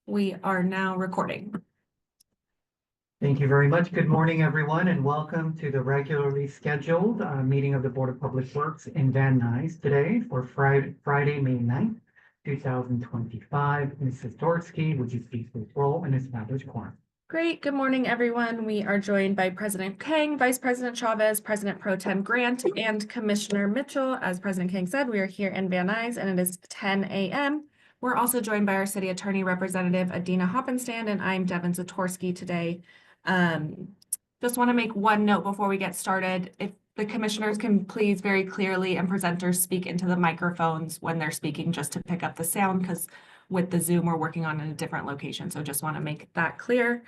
We are now recording. Thank you very much. Good morning, everyone, and welcome to the regularly scheduled meeting of the Board of Public Works in Van Nuys today for Friday, May 9th, 2025. Mrs. Dorsky, would you please roll and establish quorum? Great. Good morning, everyone. We are joined by President Kang, Vice President Chavez, President Pro Tem Grant, and Commissioner Mitchell. As President Kang said, we are here in Van Nuys, and it is 10 a.m. We're also joined by our City Attorney Representative Adina Hoppenstand, and I'm Devin Zatorsky today. Just want to make one note before we get started. If the commissioners can please very clearly and presenters speak into the microphones when they're speaking, just to pick up the sound, because with the Zoom, we're working on in a different location. So just want to make that clear.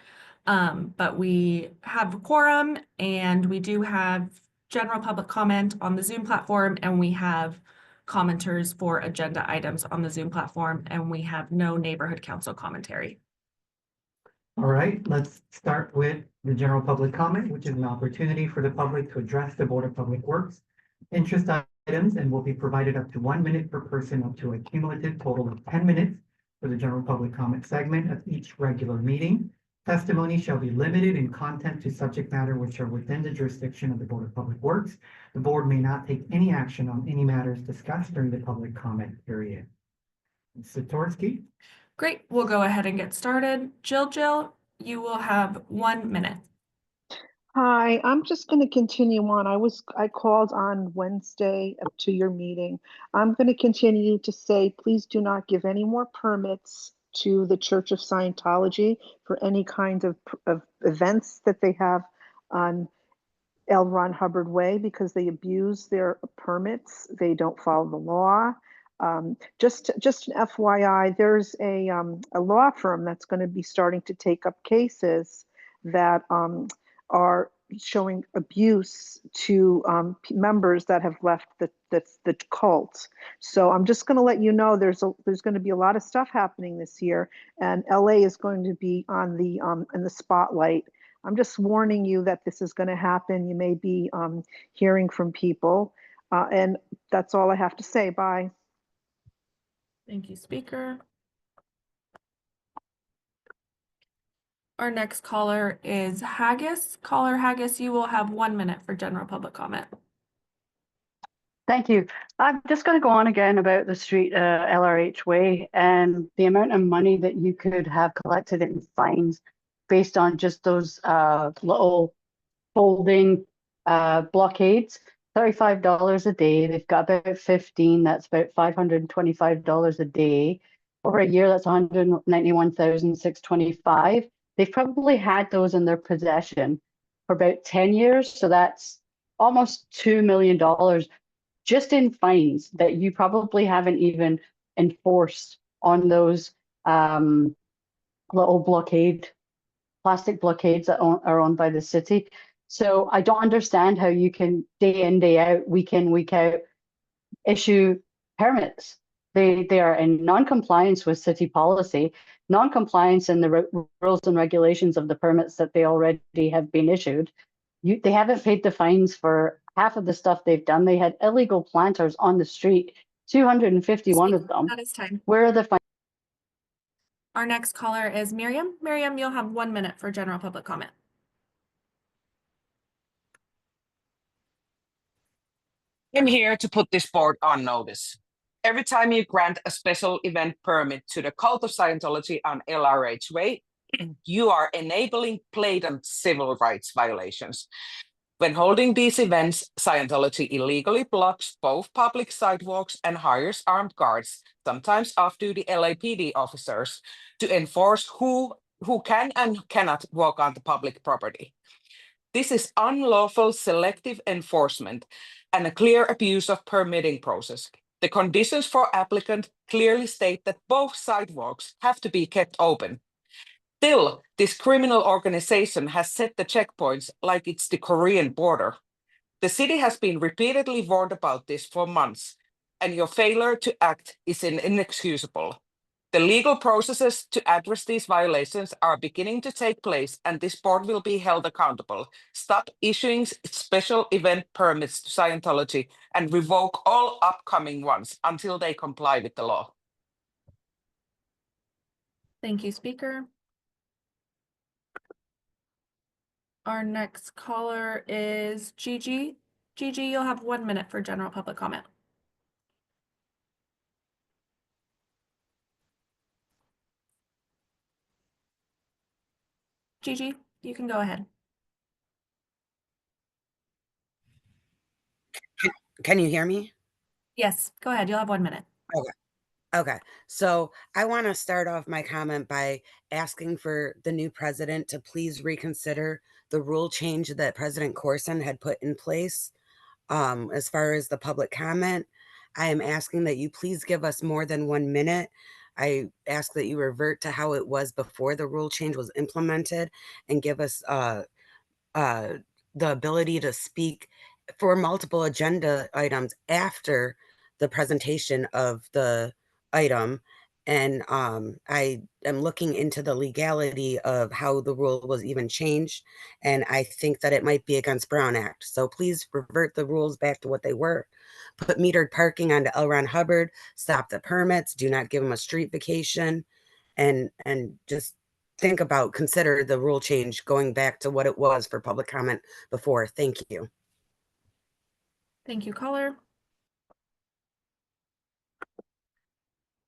But we have a quorum, and we do have general public comment on the Zoom platform, and we have commenters for agenda items on the Zoom platform, and we have no neighborhood council commentary. All right, let's start with the general public comment, which is an opportunity for the public to address the Board of Public Works interest items, and will be provided up to 1 minute per person, up to a cumulative total of 10 minutes for the general public comment segment of each regular meeting. Testimony shall be limited in content to subject matter which are within the jurisdiction of the Board of Public Works. The board may not take any action on any matters discussed during the public comment period. Ms. Zatorsky? Great, we'll go ahead and get started. Jill, you will have 1 minute. Hi, I'm just going to continue on. I called on Wednesday to your meeting. I'm going to continue to say, please do not give any more permits to the Church of Scientology for any kind of events that they have on L. Ron Hubbard Way, because they abuse their permits. They don't follow the law. Just an FYI, there's a law firm that's going to be starting to take up cases that are showing abuse to members that have left the cult. So I'm just going to let you know there's going to be a lot of stuff happening this year, and LA is going to be on the in the spotlight. I'm just warning you that this is going to happen. You may be hearing from people, and that's all I have to say. Bye. Thank you, Speaker. Our next caller is Haggis. Caller Haggis, you will have 1 minute for general public comment. Thank you. I'm just going to go on again about the street LRH Way and the amount of money that you could have collected in fines based on just those little folding blockades. $35 a day. They've got about 15. That's about $525 a day. Over a year, that's $191,625. They've probably had those in their possession for about 10 years. So that's almost $2 million just in fines that you probably haven't even enforced on those little plastic blockades that are owned by the city. So I don't understand how you can day in, day out, week in, week out, issue permits. They are in non-compliance with city policy, non-compliance in the rules and regulations of the permits that they already have been issued. They haven't paid the fines for half of the stuff they've done. They had illegal planters on the street, 251 of them. That is time. Where are the fines? Our next caller is Miriam. Miriam, you'll have 1 minute for general public comment. I'm here to put this board on notice. Every time you grant a special event permit to the cult of Scientology on LRH Way, you are enabling blatant civil rights violations. When holding these events, Scientology illegally blocks both public sidewalks and hires armed guards, sometimes off-duty LAPD officers, to enforce who can and cannot walk onto public property. This is unlawful selective enforcement and a clear abuse of permitting process. The conditions for applicant clearly state that both sidewalks have to be kept open. Still, this criminal organization has set the checkpoints like it's the Korean border. The city has been repeatedly warned about this for months, and your failure to act is inexcusable. The legal processes to address these violations are beginning to take place, and this board will be held accountable. Stop issuing special event permits to Scientology and revoke all upcoming ones until they comply with the law. Thank you, speaker. Our next caller is Gigi. Gigi, you'll have 1 minute for general public comment. Gigi, you can go ahead. Can you hear me? Yes, go ahead. You'll have 1 minute. Okay. So I want to start off my comment by asking for the new president to please reconsider the rule change that President Corson had put in place. As far as the public comment, I am asking that you please give us more than 1 minute. I ask that you revert to how it was before the rule change was implemented and give us the ability to speak for multiple agenda items after the presentation of the item. And I am looking into the legality of how the rule was even changed. And I think that it might be against Brown Act. So please revert the rules back to what they were. Put metered parking onto L. Ron Hubbard, stop the permits, do not give them a street vacation, and just consider the rule change going back to what it was for public comment before. Thank you. Thank you, caller.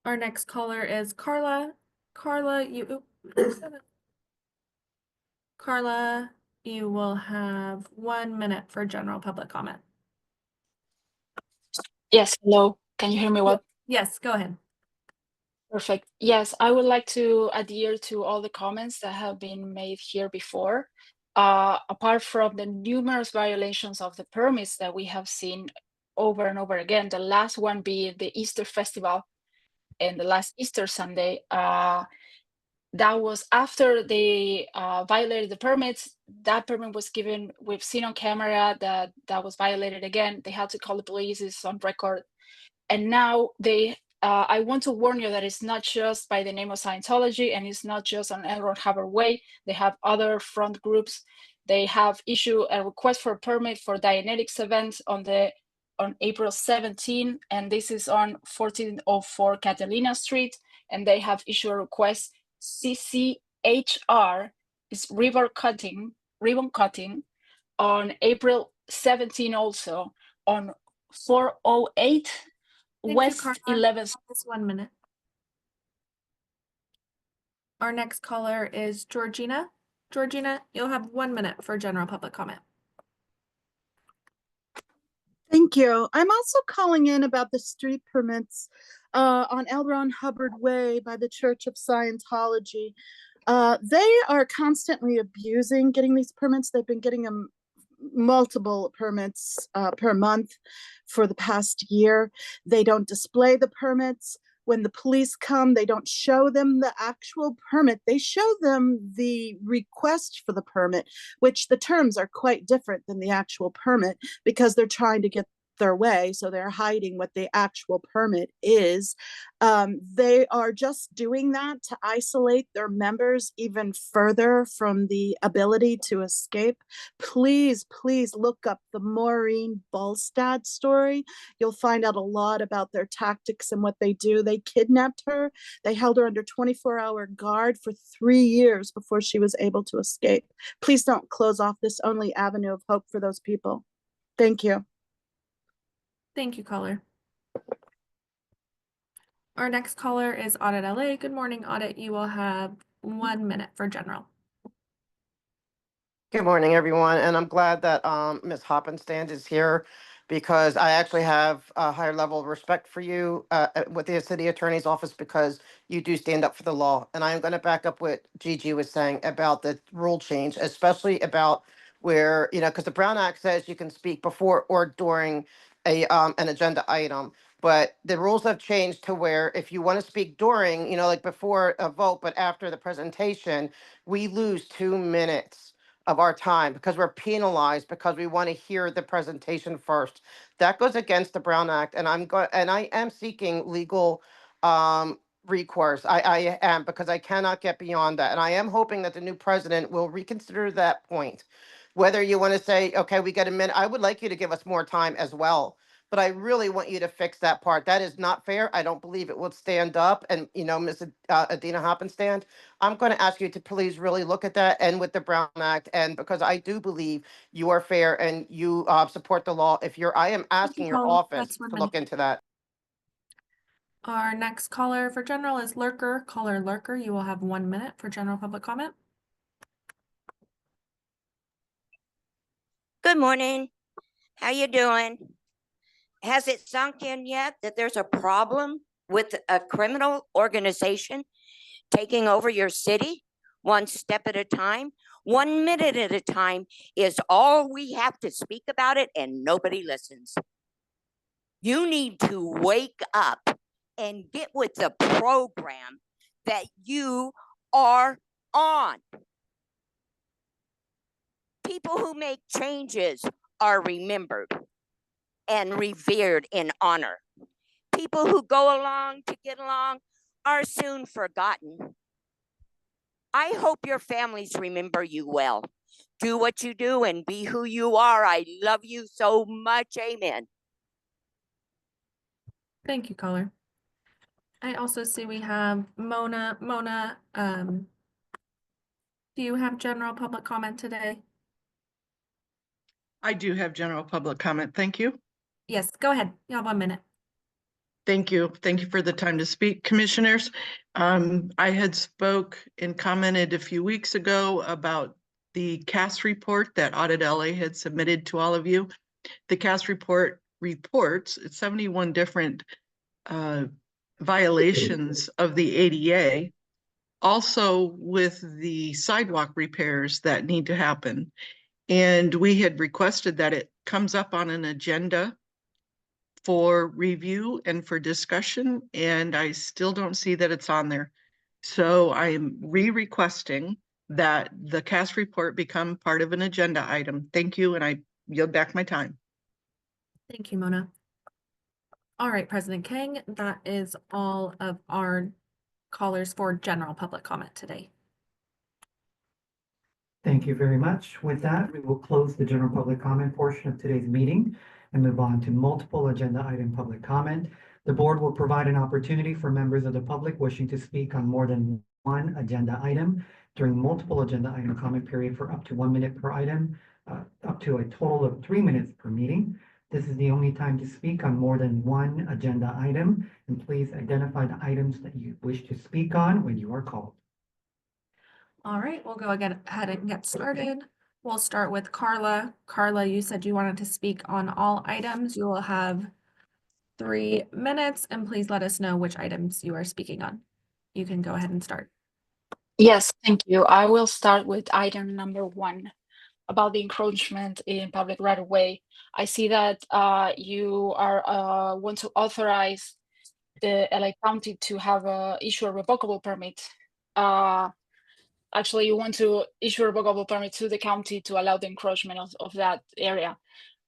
Our next caller is Carla. Carla, Carla, you will have 1 minute for general public comment. Yes, hello. Can you hear me well? Yes, go ahead. Perfect. Yes, I would like to adhere to all the comments that have been made here before. Apart from the numerous violations of the permits that we have seen over and over again, the last one being the Easter Festival and the last Easter Sunday, that was after they violated the permits. That permit was given, we've seen on camera that was violated again. They had to call the police, it's on record. And now I want to warn you that it's not just by the name of Scientology, and it's not just on L. Ron Hubbard Way. They have other front groups. They have issued a request for a permit for Dianetics events on April 17, and this is on 1404 Catalina Street. And they have issued a request. CCHR is ribbon cutting on April 17, also on 408 Thank you, West Carla. 11th. Just 1 minute. Our next caller is Georgina. Georgina, you'll have 1 minute for general public comment. Thank you. I'm also calling in about the street permits on L. Ron Hubbard Way by the Church of Scientology. They are constantly abusing getting these permits. They've been getting them multiple permits per month for the past year. They don't display the permits. When the police come, they don't show them the actual permit. They show them the request for the permit, which the terms are quite different than the actual permit because they're trying to get their way. So they're hiding what the actual permit is. They are just doing that to isolate their members even further from the ability to escape. Please, please look up the Maureen Bolstad story. You'll find out a lot about their tactics and what they do. They kidnapped her. They held her under 24-hour guard for 3 years before she was able to escape. Please don't close off this only avenue of hope for those people. Thank you. Thank you, caller. Our next caller is Audit LA. Good morning, Audit. You will have 1 minute for general. Good morning, everyone, and I'm glad that Ms. Hoppenstand is here because I actually have a higher level of respect for you with the city attorney's office because you do stand up for the law. And I'm going to back up what Gigi was saying about the rule change, especially about where, because the Brown Act says you can speak before or during an agenda item. But the rules have changed to where if you want to speak during, like before a vote, but after the presentation, we lose 2 minutes of our time because we're penalized because we want to hear the presentation first. That goes against the Brown Act, and I am seeking legal recourse. I am, because I cannot get beyond that. And I am hoping that the new president will reconsider that point. Whether you want to say, okay, we get a minute, I would like you to give us more time as well, but I really want you to fix that part. That is not fair. I don't believe it will stand up. And, you know, Ms. Adina Hoppenstand, I'm going to ask you to please really look at that and with the Brown Act. And because I do believe you are fair and you support the law, I am asking your Paula. office That's to 1 look minute. into that. Our next caller for general is Lurker. Caller Lurker, you will have 1 minute for general public comment. Good morning. How you doing? Has it sunk in yet that there's a problem with a criminal organization taking over your city one step at a time? 1 minute at a time is all we have to speak about it, and nobody listens. You need to wake up and get with the program that you are on. People who make changes are remembered and revered in honor. People who go along to get along are soon forgotten. I hope your families remember you well. Do what you do and be who you are. I love you so much. Amen. Thank you, caller. I also see we have Mona. Mona, do you have general public comment today? I do have general public comment. Thank you. Yes, go ahead. You have 1 minute. Thank you. Thank you for the time to speak, commissioners. I had spoke and commented a few weeks ago about the CAS report that Audit LA had submitted to all of you. The CAS report reports 71 different violations of the ADA, also with the sidewalk repairs that need to happen. And we had requested that it comes up on an agenda for review and for discussion, and I still don't see that it's on there. So I am re-requesting that the CAS report become part of an agenda item. Thank you, and I yield back my time. Thank you, Mona. All right, President Kang, that is all of our callers for general public comment today. Thank you very much. With that, we will close the general public comment portion of today's meeting and move on to multiple agenda item public comment. The board will provide an opportunity for members of the public wishing to speak on more than one agenda item during multiple agenda item comment period for up to 1 minute per item, up to a total of 3 minutes per meeting. This is the only time to speak on more than one agenda item, and please identify the items that you wish to speak on when you are called. All right, we'll go ahead and get started. We'll start with Carla. Carla, you said you wanted to speak on all items. You will have 3 minutes, and please let us know which items you are speaking on. You can go ahead and start. Yes, thank you. I will start with item number 1 about the encroachment in public right of way. I see that you are want to authorize the LA County to have issue a revocable permit. Actually, you want to issue a revocable permit to the county to allow the encroachment of that area.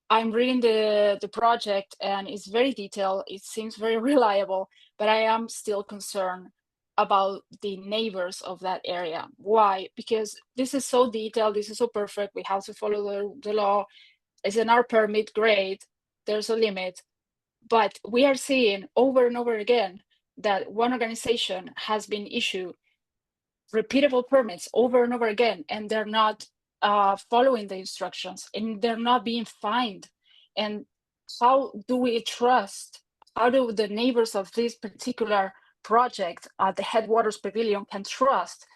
I'm reading the project and it's very detailed. It seems very reliable, but I am still concerned about the neighbors of that area. Why? Because this is so detailed, this is so perfect. We have to follow the law. It's an R permit, great. There's a limit. But we are seeing over and over again that one organization has been issued repeatable permits over and over again, and they're not following the instructions, and they're not being fined. And how do we trust? How do the neighbors of this particular project at the Headwaters Pavilion can trust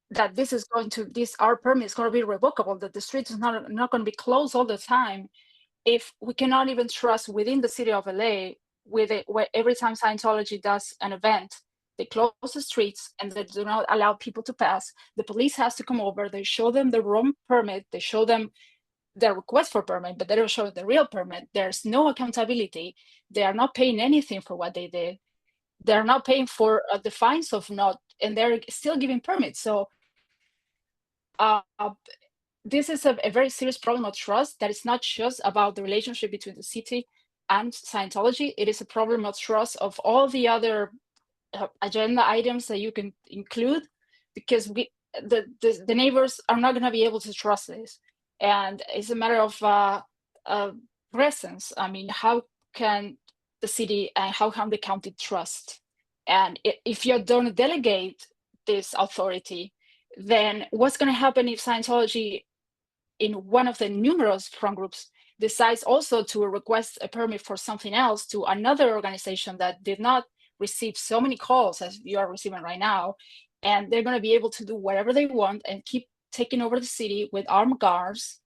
that this our permit is going to be revocable, that the street is not going to be closed all the time, if we cannot even trust within the city of LA where every time Scientology does an event, they close the streets and they do not allow people to pass. The police has to come over, they show them the wrong permit, they show them their request for permit, but they don't show the real permit. There's no accountability. They are not paying anything for what they did. They're not paying for the fines of not, and they're still giving permits. So this is a very serious problem of trust that is not just about the relationship between the city and Scientology. It is a problem of trust of all the other agenda items that you can include, because the neighbors are not going to be able to trust this. And it's a matter of presence. I mean, how can the city and how can the county trust? And if you don't delegate this authority, then what's going to happen if Scientology, in one of the numerous front groups, decides also to request a permit for something else to another organization that did not receive so many calls as you are receiving right now, and they're going to be able to do whatever they want and keep taking over the city with armed guards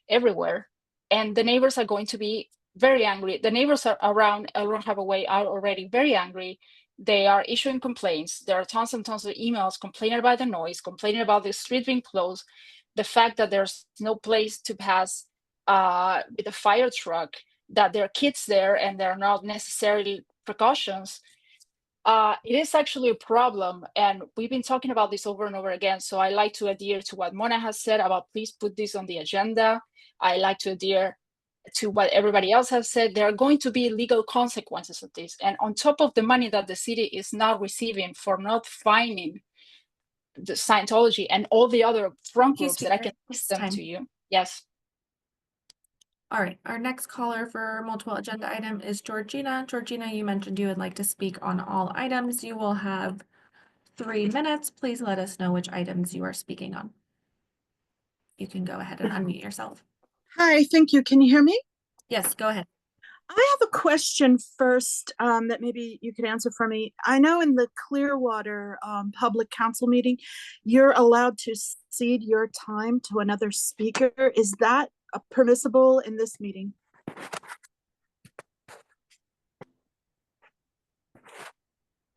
everywhere, and the neighbors are going to be very angry. The neighbors are around L. Ron Hubbard Way are already very angry. They are issuing complaints. There are tons and tons of emails complaining about the noise, complaining about the street being closed, the fact that there's no place to pass with a fire truck, that there are kids there and there are not necessarily precautions. It is actually a problem, and we've been talking about this over and over again. So I like to adhere to what Mona has said about please put this on the agenda. I like to adhere to what everybody else has said. There are going to be legal consequences of this. And on top of the money that the city is now receiving for not finding the Scientology and all the other front Thank you, groups that I speaker. can This list them time. to you. Yes. All right, our next caller for multiple agenda item is Georgina. Georgina, you mentioned you would like to speak on all items. You will have 3 minutes. Please let us know which items you are speaking on. You can go ahead and unmute yourself. Hi, thank you. Can you hear me? Yes, go ahead. I have a question first that maybe you could answer for me. I know in the Clearwater Public Council meeting, you're allowed to cede your time to another speaker. Is that permissible in this meeting?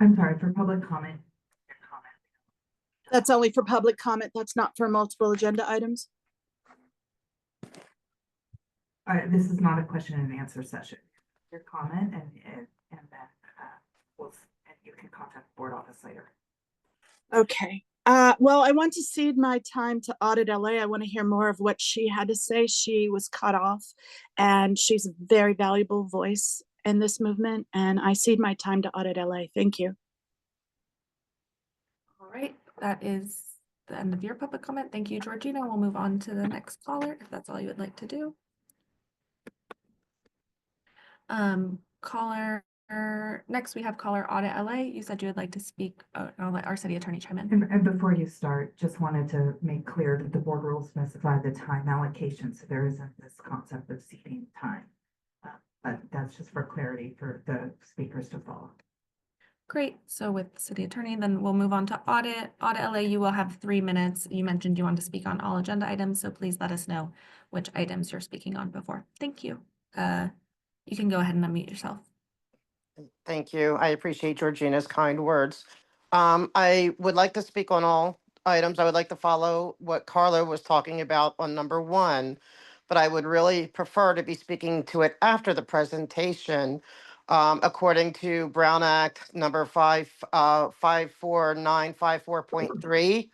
I'm sorry, for public comment. That's only for public comment. That's not for multiple agenda items. This is not a question and answer session. Your comment and then and you can contact the board office later. Okay. Well, I want to cede my time to Audit LA. I want to hear more of what she had to say. She was cut off, and she's a very valuable voice in this movement. And I cede my time to Audit LA. Thank you. All right, that is the end of your public comment. Thank you, Georgina. We'll move on to the next caller, if that's all you would like to do. Next we have caller Audit LA. You said you would like to speak. I'll let our city attorney chime in. And before you start, just wanted to make clear that the board rules specify the time allocation, so there isn't this concept of ceding time. But that's just for clarity for the speakers to follow. Great. So with city attorney, then we'll move on to audit. Audit LA, you will have 3 minutes. You mentioned you want to speak on all agenda items, so please let us know which items you're speaking on before. Thank you. You can go ahead and unmute yourself. Thank you. I appreciate Georgina's kind words. I would like to speak on all items. I would like to follow what Carla was talking about on number 1, but I would really prefer to be speaking to it after the presentation. According to Brown Act number 54954.3,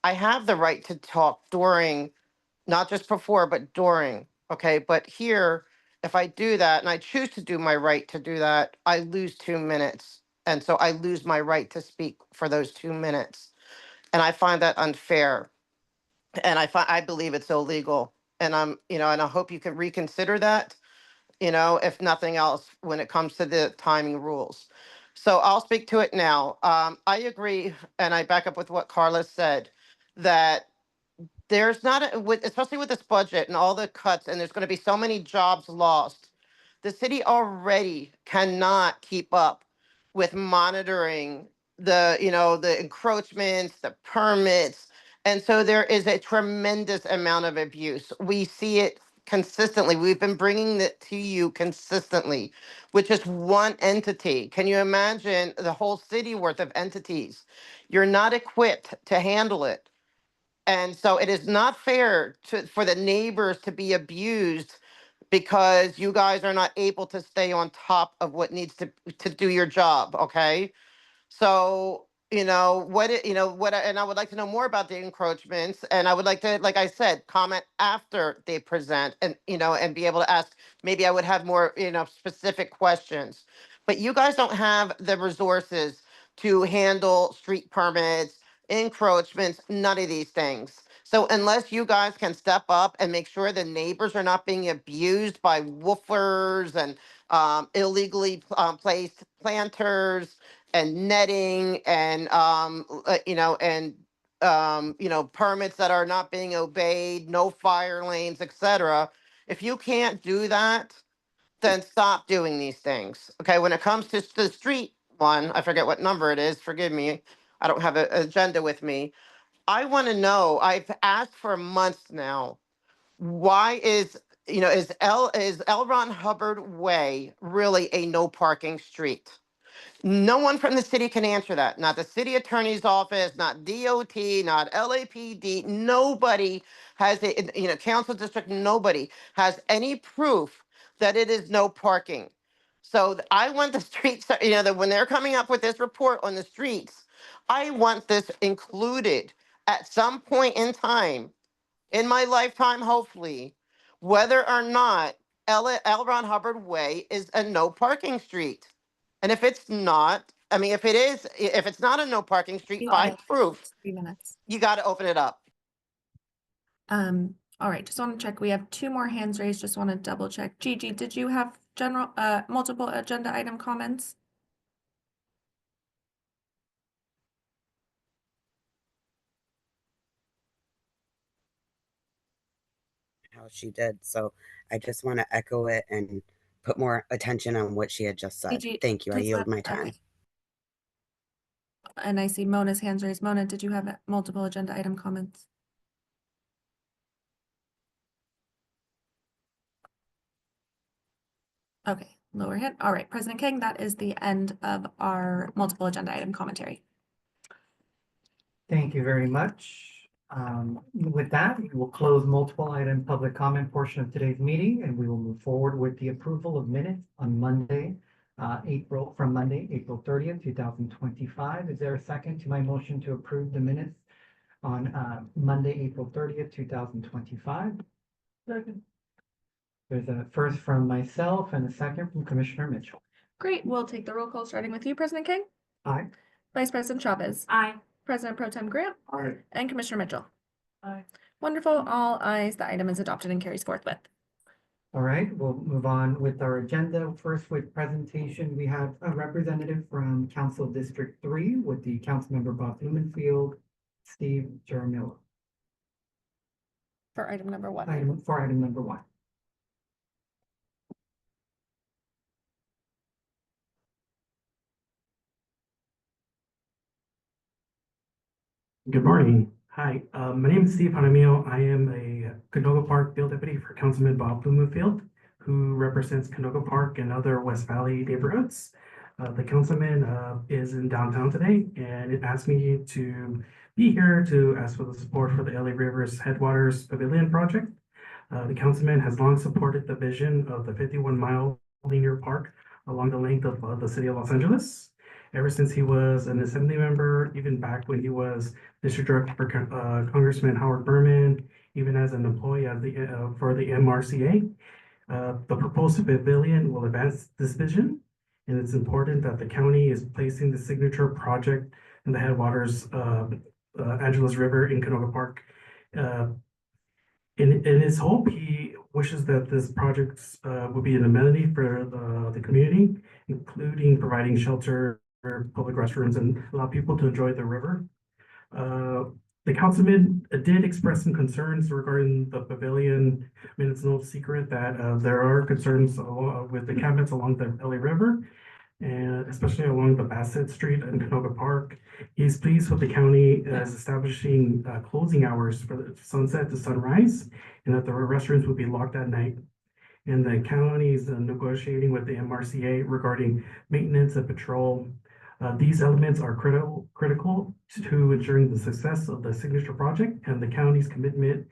I have the right to talk during, not just before, but during. Okay, but here, if I do that and I choose to do my right to do that, I lose 2 minutes. And so I lose my right to speak for those 2 minutes. And I find that unfair. And I believe it's illegal. And and I hope you can reconsider that, if nothing else, when it comes to the timing rules. So I'll speak to it now. I agree, and I back up with what Carla said, that there's not, especially with this budget and all the cuts, and there's going to be so many jobs lost. The city already cannot keep up with monitoring the encroachments, the permits. And so there is a tremendous amount of abuse. We see it consistently. We've been bringing it to you consistently, which is one entity. Can you imagine the whole city worth of entities? You're not equipped to handle it. And so it is not fair for the neighbors to be abused because you guys are not able to stay on top of what needs to do your job, okay? So, and I would like to know more about the encroachments, and I would like to, like I said, comment after they present and be able to ask, maybe I would have more, specific questions. But you guys don't have the resources to handle street permits, encroachments, none of these things. So unless you guys can step up and make sure the neighbors are not being abused by woofers and illegally placed planters and netting and, permits that are not being obeyed, no fire lanes, etc. If you can't do that, then stop doing these things. Okay, when it comes to the street one, I forget what number it is, forgive me, I don't have an agenda with me. I want to know, I've asked for months now, why is L. Ron Hubbard Way really a no parking street? No one from the city can answer that. Not the city attorney's office, not DOT, not LAPD. Nobody has it, council district, nobody has any proof that it is no parking. So I want the streets, that when they're coming up with this report on the streets, I want this included at some point in time in my lifetime, hopefully, whether or not L. Ron Hubbard Way is a no parking street. And if it's not, if it is, if it's not a no parking street by proof, 3 minutes. you got to open it up. All right, just want to check. We have 2 more hands raised. Just want to double check. Gigi, did you have multiple agenda item comments? How she did. So I just want to echo it and put more attention on what she had just said. Gigi, Thank you. I does yield that- my time. okay. And I see Mona's hands raised. Mona, did you have multiple agenda item comments? Okay, lower hand. All right, President King, that is the end of our multiple agenda item commentary. Thank you very much. With that, we will close multiple item public comment portion of today's meeting, and we will move forward with the approval of minutes on Monday, April 30th, 2025. Is there a second to my motion to approve the minutes on Monday, April 30th, 2025? Second. There's a first from myself and a second from Commissioner Mitchell. Great, we'll take the roll call starting with you, President King. Aye. Vice President Chavez. Aye. President Pro Tem Grant. Aye. And Commissioner Mitchell. Aye. Wonderful, all ayes. The item is adopted and carries forthwith. All right, we'll move on with our agenda. First with presentation, we have a representative from Council District 3 with the Councilmember Bob Blumenfield, Steve Jaramillo. For item number 1. Item number 1. Good morning. Hi, my name is Steve Jaramillo. I am a Canoga Park Field Deputy for Councilman Bob Blumenfield, who represents Canoga Park and other West Valley neighborhoods. The councilman is in downtown today, and it asked me to be here to ask for the support for the LA Rivers Headwaters Pavilion project. The councilman has long supported the vision of the 51-mile linear park along the length of the city of Los Angeles. Ever since he was an assembly member, even back when he was district director for Congressman Howard Berman, even as an employee of for the MRCA. The proposed pavilion will advance this vision, and it's important that the county is placing the signature project in the headwaters Angeles River in Canoga Park. In his hope, he wishes that this project will be an amenity for the community, including providing shelter, public restrooms, and allow people to enjoy the river. The councilman did express some concerns regarding the pavilion. I mean, it's no secret that there are concerns with the encampments along the LA River, and especially along the Bassett Street and Canoga Park. He's pleased with the county as establishing closing hours for the sunset to sunrise, and that the restrooms would be locked at night. And the county is negotiating with the MRCA regarding maintenance and patrol. These elements are critical to ensuring the success of the signature project and the county's commitment,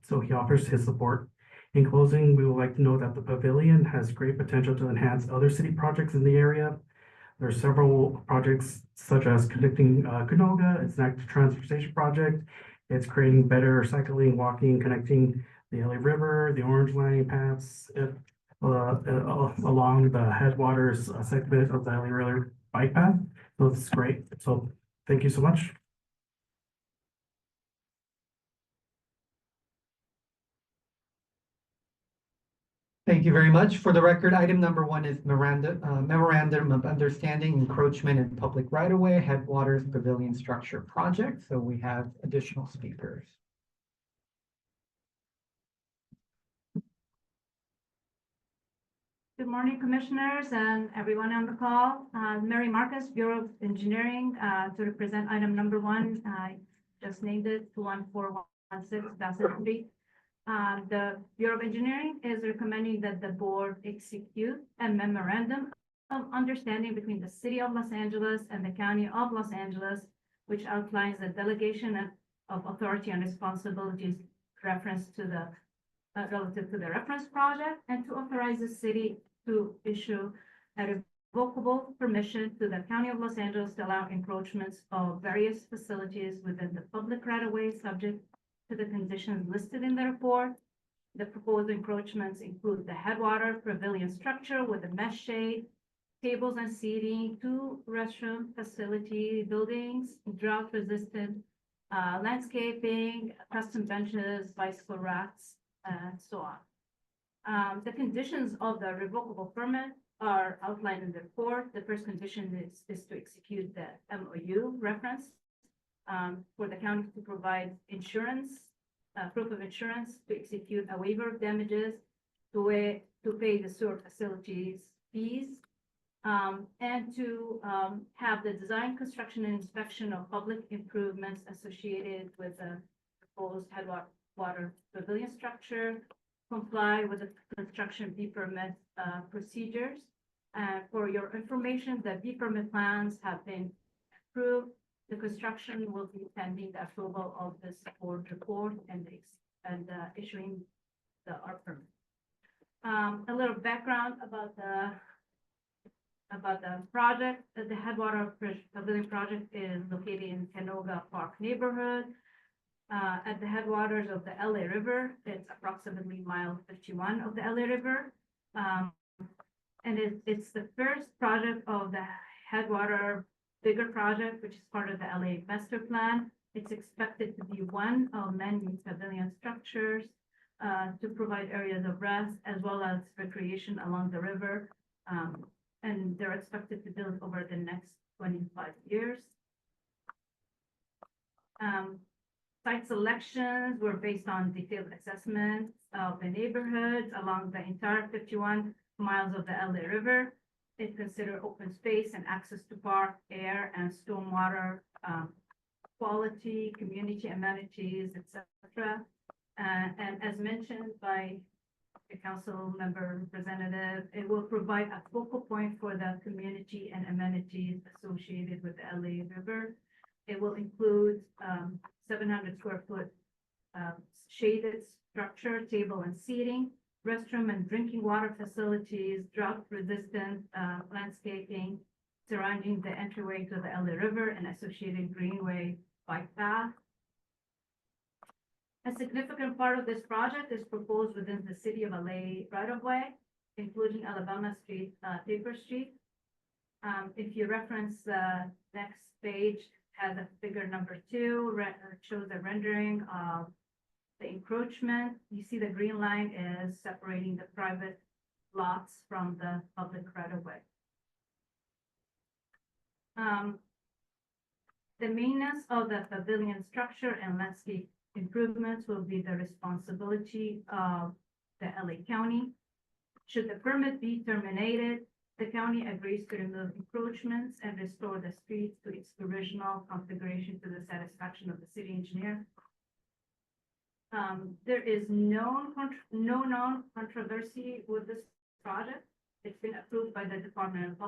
so he offers his support. In closing, we would like to know that the pavilion has great potential to enhance other city projects in the area. There are several projects such as connecting Canoga, it's an active transportation project. It's creating better cycling, walking, connecting the LA River, the Orange Line paths along the headwaters segment of the LA River bike path. So this is great. So thank you so much. Thank you very much. For the record, item number 1 is memorandum of understanding encroachment in public right-of-way headwaters pavilion structure project. So we have additional speakers. Good morning, commissioners and everyone on the call. Mary Marcus, Bureau of Engineering, to represent item number 1. I just named it 21416-3. The Bureau of Engineering is recommending that the board execute a memorandum of understanding between the City of Los Angeles and the County of Los Angeles, which outlines the delegation of authority and responsibilities reference to the relative to the reference project, and to authorize the city to issue a revocable permission to the County of Los Angeles to allow encroachments of various facilities within the public right-of-way subject to the conditions listed in the report. The proposed encroachments include the headwater pavilion structure with a mesh shade, tables and seating, 2 restroom facility buildings, drought-resistant landscaping, custom benches, bicycle racks, and so on. The conditions of the revocable permit are outlined in the report. The first condition is to execute the MOU reference for the county to provide insurance, proof of insurance, to execute a waiver of damages, to pay the sewer facilities fees, and to have the design, construction, and inspection of public improvements associated with the proposed headwater pavilion structure, comply with the construction B permit procedures. For your information, the B permit plans have been approved. The construction will be pending the approval of this board report and issuing the R permit. A little background about the project. The headwater pavilion project is located in Canoga Park neighborhood. At the headwaters of the LA River. It's approximately mile 51 of the LA River. And it's the first project of the headwater bigger project, which is part of the LA master plan. It's expected to be one of many pavilion structures to provide areas of rest as well as recreation along the river. And they're expected to build over the next 25 years. Site selections were based on detailed assessments of the neighborhoods along the entire 51 miles of the LA River. It considered open space and access to park, air, and stormwater quality, community amenities, etc. And as mentioned by the council member representative, it will provide a focal point for the community and amenities associated with the LA River. It will include 700 square foot shaded structure, table and seating, restroom and drinking water facilities, drought resistant landscaping surrounding the entryway to the LA River and associated greenway bike path. A significant part of this project is proposed within the City of LA right-of-way, including Alabama Street, Taper Street. If you reference the next page, has a figure number 2, shows a rendering of the encroachment. You see the green line is separating the private lots from the public right-of-way. The maintenance of the pavilion structure and landscape improvements will be the responsibility of the LA County. Should the permit be terminated, the county agrees to remove encroachments and restore the streets to its original configuration to the satisfaction of the city engineer. There is no known controversy with this project. It's been approved by the Department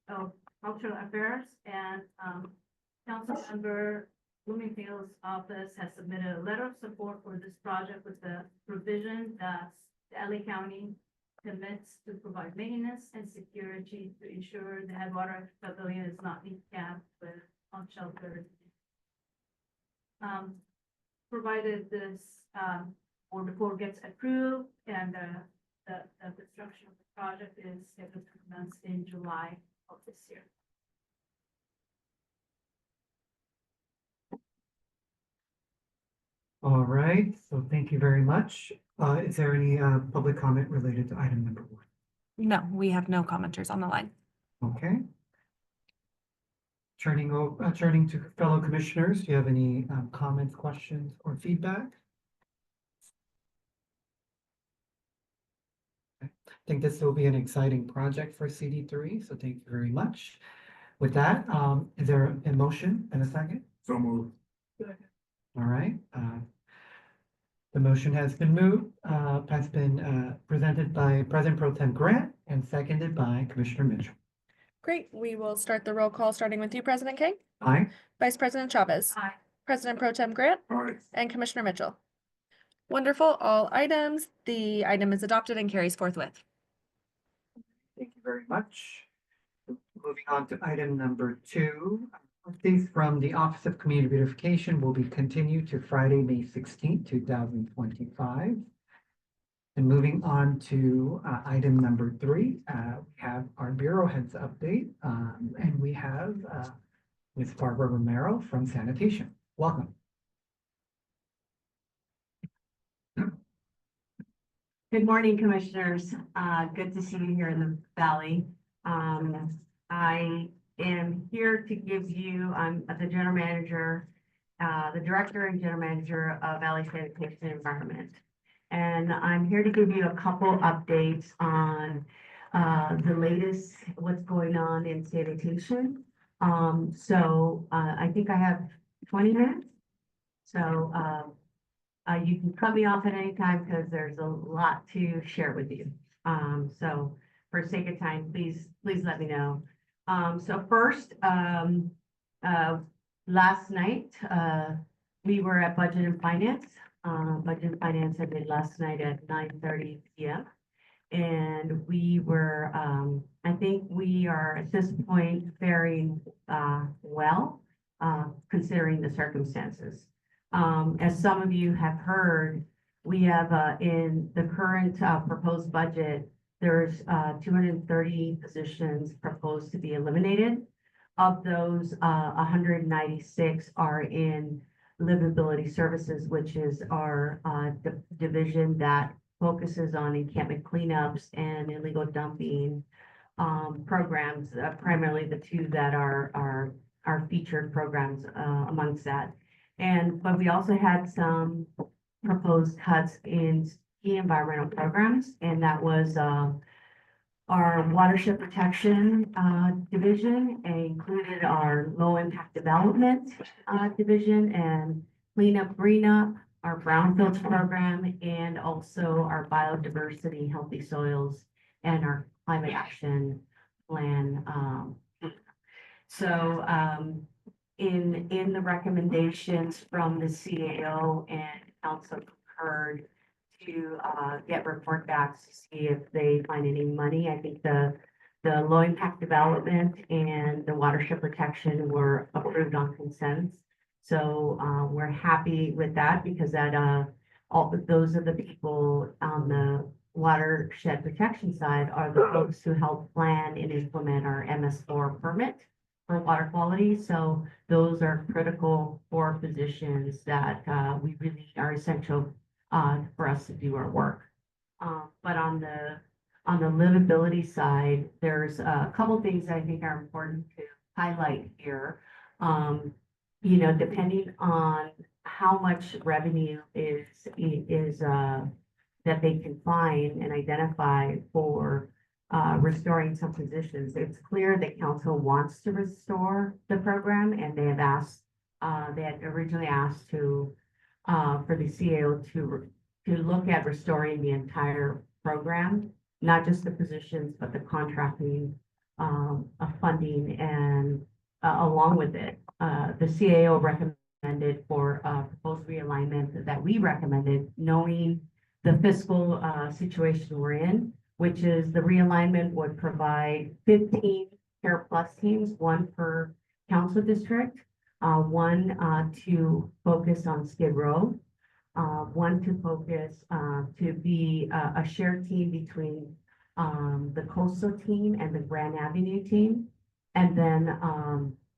of Cultural Affairs, and Councilmember Bloomingdale's office has submitted a letter of support for this project with the provision that the LA County commits to provide maintenance and security to ensure the headwater pavilion is not capped with unsheltered. Provided this or report gets approved and the construction of the project is scheduled to commence in July of this year. All right, so thank you very much. Is there any public comment related to item number 1? No, we have no commenters on the line. Okay. Turning to fellow commissioners, do you have any comments, questions, or feedback? I think this will be an exciting project for CD3, so thank you very much. With that, is there a motion and a second? So moved. All right. The motion has been presented by President Pro Tem Grant and seconded by Commissioner Mitchell. Great. We will start the roll call, starting with you, President King, Aye. Vice President Chavez, Aye. President Pro Tem Grant, Aye. and Commissioner Mitchell. Wonderful. All items. The item is adopted and carries forthwith. Thank you very much. Moving on to item number 2. Updates from the Office of Community Beautification will be continued to Friday, May 16th, 2025. And moving on to item number 3, we have our Bureau Heads update, and we have Ms. Barbara Romero from Sanitation. Welcome. Good morning, Commissioners. Good to see you here in the Valley. I am here to give you, I'm the General Manager, the Director and General Manager of Valley Sanitation and Environment. And I'm here to give you a couple updates on the latest, what's going on in sanitation. I think I have 20 minutes. So you can cut me off at any time because there's a lot to share with you. So for sake of time, please let me know. So first, last night, we were at Budget and Finance. Budget and Finance ended last night at 9:30 p.m. And we were, I think we are at this point faring well, considering the circumstances. As some of you have heard, we have in the current proposed budget, there's 230 positions proposed to be eliminated. Of those, 196 are in livability services, which is our division that focuses on encampment cleanups and illegal dumping programs, primarily the two that are featured programs amongst that. But we also had some proposed cuts in key environmental programs, and that was our watershed protection division, and included our low impact development division, and cleanup, green up, our brownfields program, and also our biodiversity, healthy soils, and our climate action plan. In the recommendations from the CAO and council concurred to get report backs to see if they find any money. I think the low impact development and the watershed protection were approved on consent. So we're happy with that, because that those are the people on the watershed protection side are the folks who help plan and implement our MS4 permit for water quality. So those are critical for positions that we really are essential for us to do our work. But on the livability side, there's a couple things I think are important to highlight here. You know, depending on how much revenue is that they can find and identify for restoring some positions, it's clear that council wants to restore the program, and they have asked, they had originally asked to for the CAO to look at restoring the entire program, not just the positions, but the contracting funding, and along with it, the CAO recommended for proposed realignment that we recommended, knowing the fiscal situation we're in, which is the realignment would provide 15 Care Plus teams, one per council district, one to focus on Skid Row, one to focus to be a shared team between the coastal team and the Grand Avenue team. And then,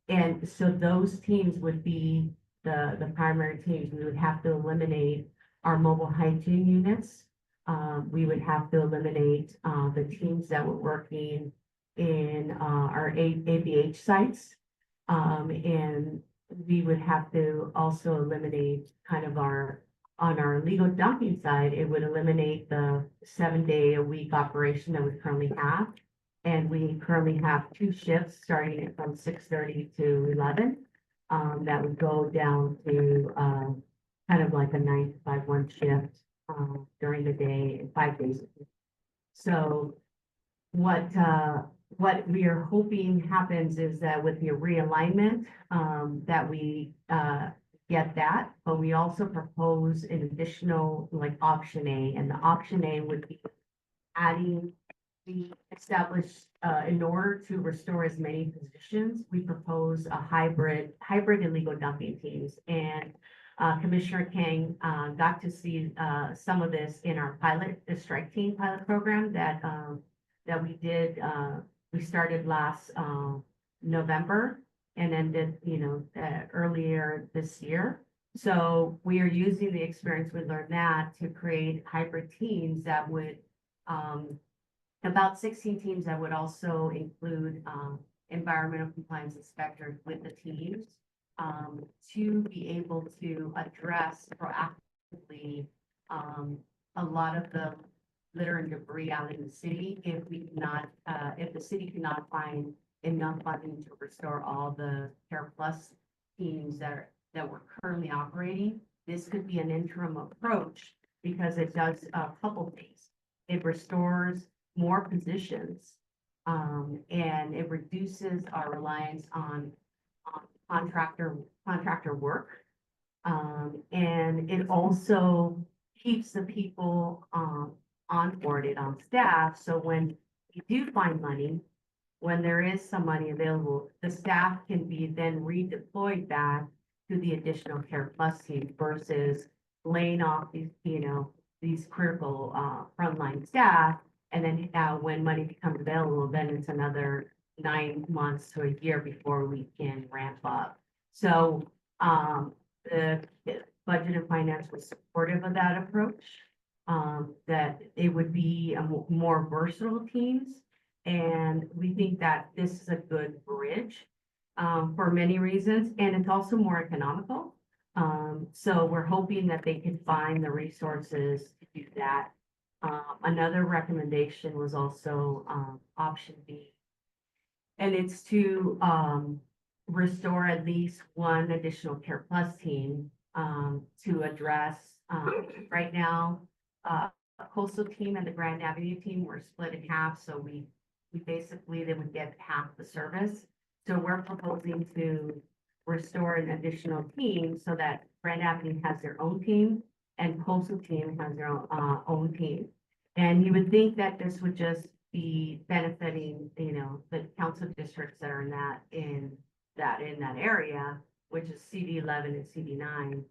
and so those teams would be the primary teams, we would have to eliminate our mobile hygiene units. We would have to eliminate the teams that were working in our ABH sites. And we would have to also eliminate kind of on our legal dumping side, it would eliminate the 7-day-a-week operation that we currently have. And we currently have 2 shifts starting from 6:30 to 11. That would go down to kind of like a 9 to 5 shift during the day and 5 days a week. So what we are hoping happens is that with the realignment, that we get that, but we also propose an additional like option A, and the option A would be adding the established, in order to restore as many positions, we propose a hybrid illegal dumping teams. And Commissioner Kang got to see some of this in our the strike team pilot program that we did. We started last November and ended, earlier this year. So we are using the experience we learned that to create hybrid teams that would about 16 teams that would also include environmental compliance inspectors with the teams to be able to address proactively a lot of the litter and debris out in the city if the city cannot find enough funding to restore all the Care Plus teams that we're currently operating. This could be an interim approach because it does a couple things. It restores more positions, and it reduces our reliance on contractor work. And it also keeps the people onboarded on staff. So when we do find money, when there is some money available, the staff can be then redeployed back to the additional Care Plus team versus laying off these critical frontline staff. And then when money becomes available, then it's another 9 months to a year before we can ramp up. So the Budget and Finance was supportive of that approach, that it would be a more versatile teams. And we think that this is a good bridge for many reasons, and it's also more economical. So we're hoping that they can find the resources to do that. Another recommendation was also option B, and it's to restore at least one additional Care Plus team to address right now a coastal team and the Grand Avenue team were split in half, so we basically they would get half the service. So we're proposing to restore an additional team so that Grand Avenue has their own team and coastal team has their own team. And you would think that this would just be benefiting, the council districts that are in that area, which is CD11 and CD9.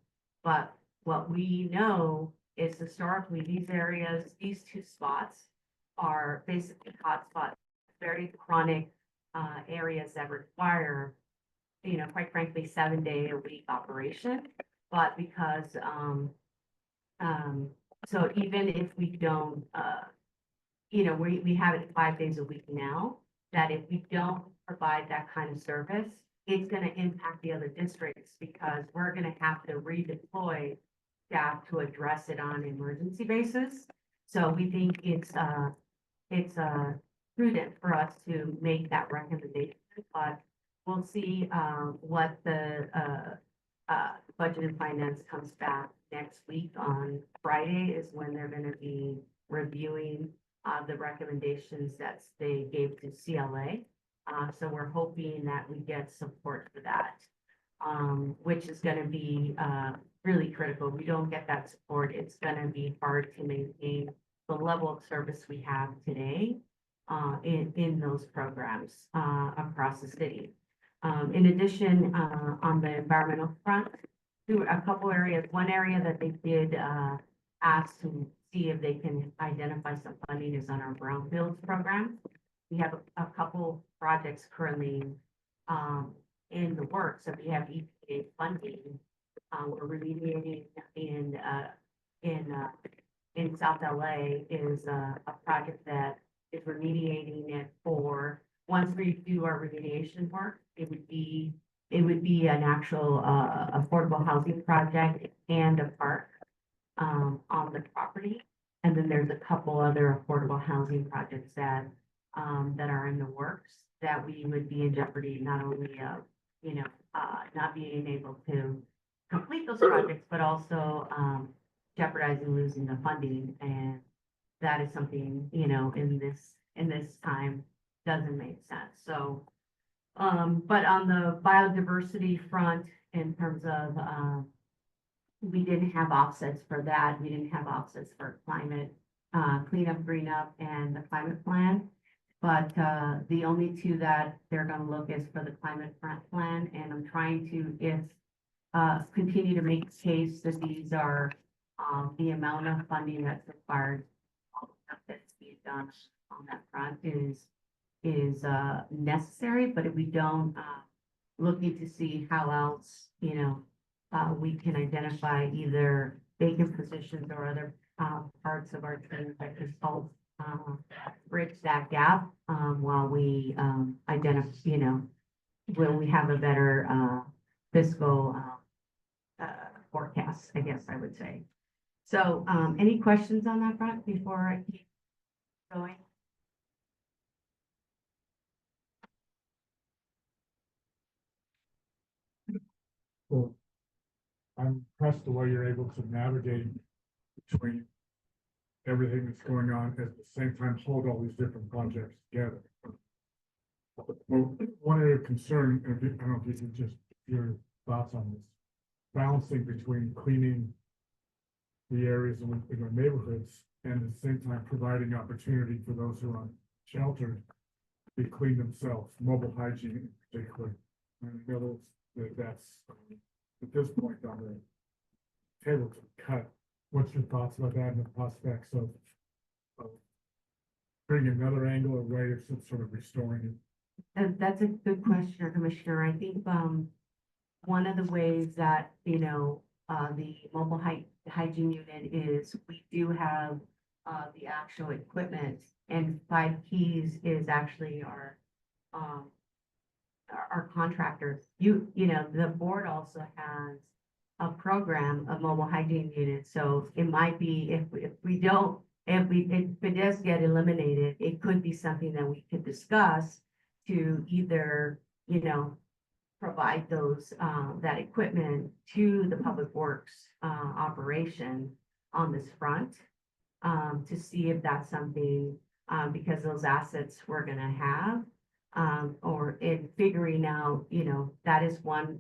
But what we know is historically these areas, these 2 spots are basically hotspots, very chronic areas that require, quite frankly, 7-day-a-week operation. But because so even if we don't, we have it 5 days a week now, that if we don't provide that kind of service, it's going to impact the other districts because we're going to have to redeploy staff to address it on an emergency basis. So we think it's prudent for us to make that recommendation, but we'll see what the Budget and Finance comes back next week. On Friday is when they're going to be reviewing the recommendations that they gave to CLA. So we're hoping that we get support for that, which is going to be really critical. If we don't get that support, it's going to be hard to maintain the level of service we have today in those programs across the city. In addition, on the environmental front, through a couple areas, one area that they did ask to see if they can identify some funding is on our brownfields program. We have a couple projects currently in the works that we have EPA funding we're remediating in South LA is a project that is remediating it for, once we do our remediation work, it would be an actual affordable housing project and a park on the property. And then there's a couple other affordable housing projects that are in the works that we would be in jeopardy, not only of, not being able to complete those projects, but also jeopardizing losing the funding. And that is something, in this time doesn't make sense. So, but on the biodiversity front, in terms of, we didn't have offsets for that. We didn't have offsets for climate, cleanup, green up, and the climate plan. But the only two that they're gonna look is for the climate plan, and I'm trying to, continue to make the case that these are, the amount of funding that's required, all the stuff that's being done on that front is necessary, but if we don't, looking to see how else, we can identify either vacant positions or other, parts of our team that could help, bridge that gap, while we, identify, when we have a better, fiscal, forecast, I guess I would say. So, any questions on that front before I keep going? Well, I'm impressed the way you're able to navigate between everything that's going on, at the same time hold all these different projects together. Well, one area of concern, and I don't know if you could just your thoughts on this, balancing between cleaning the areas in our neighborhoods and at the same time providing opportunity for those who are sheltered to clean themselves, mobile hygiene in particular. And I know that's at this point on the table to cut. What's your thoughts about that and the prospects of bringing another angle or way of some sort of restoring it? And that's a good question, Commissioner. I think one of the ways that the mobile hygiene unit is, we do have the actual equipment, and 5 Keys is actually our contractor. The board also has a program of mobile hygiene units, so it might be if it does get eliminated, it could be something that we could discuss to either, provide those, that equipment to the public works, operation on this front, to see if that's something, because those assets we're gonna have, or in figuring out, that is one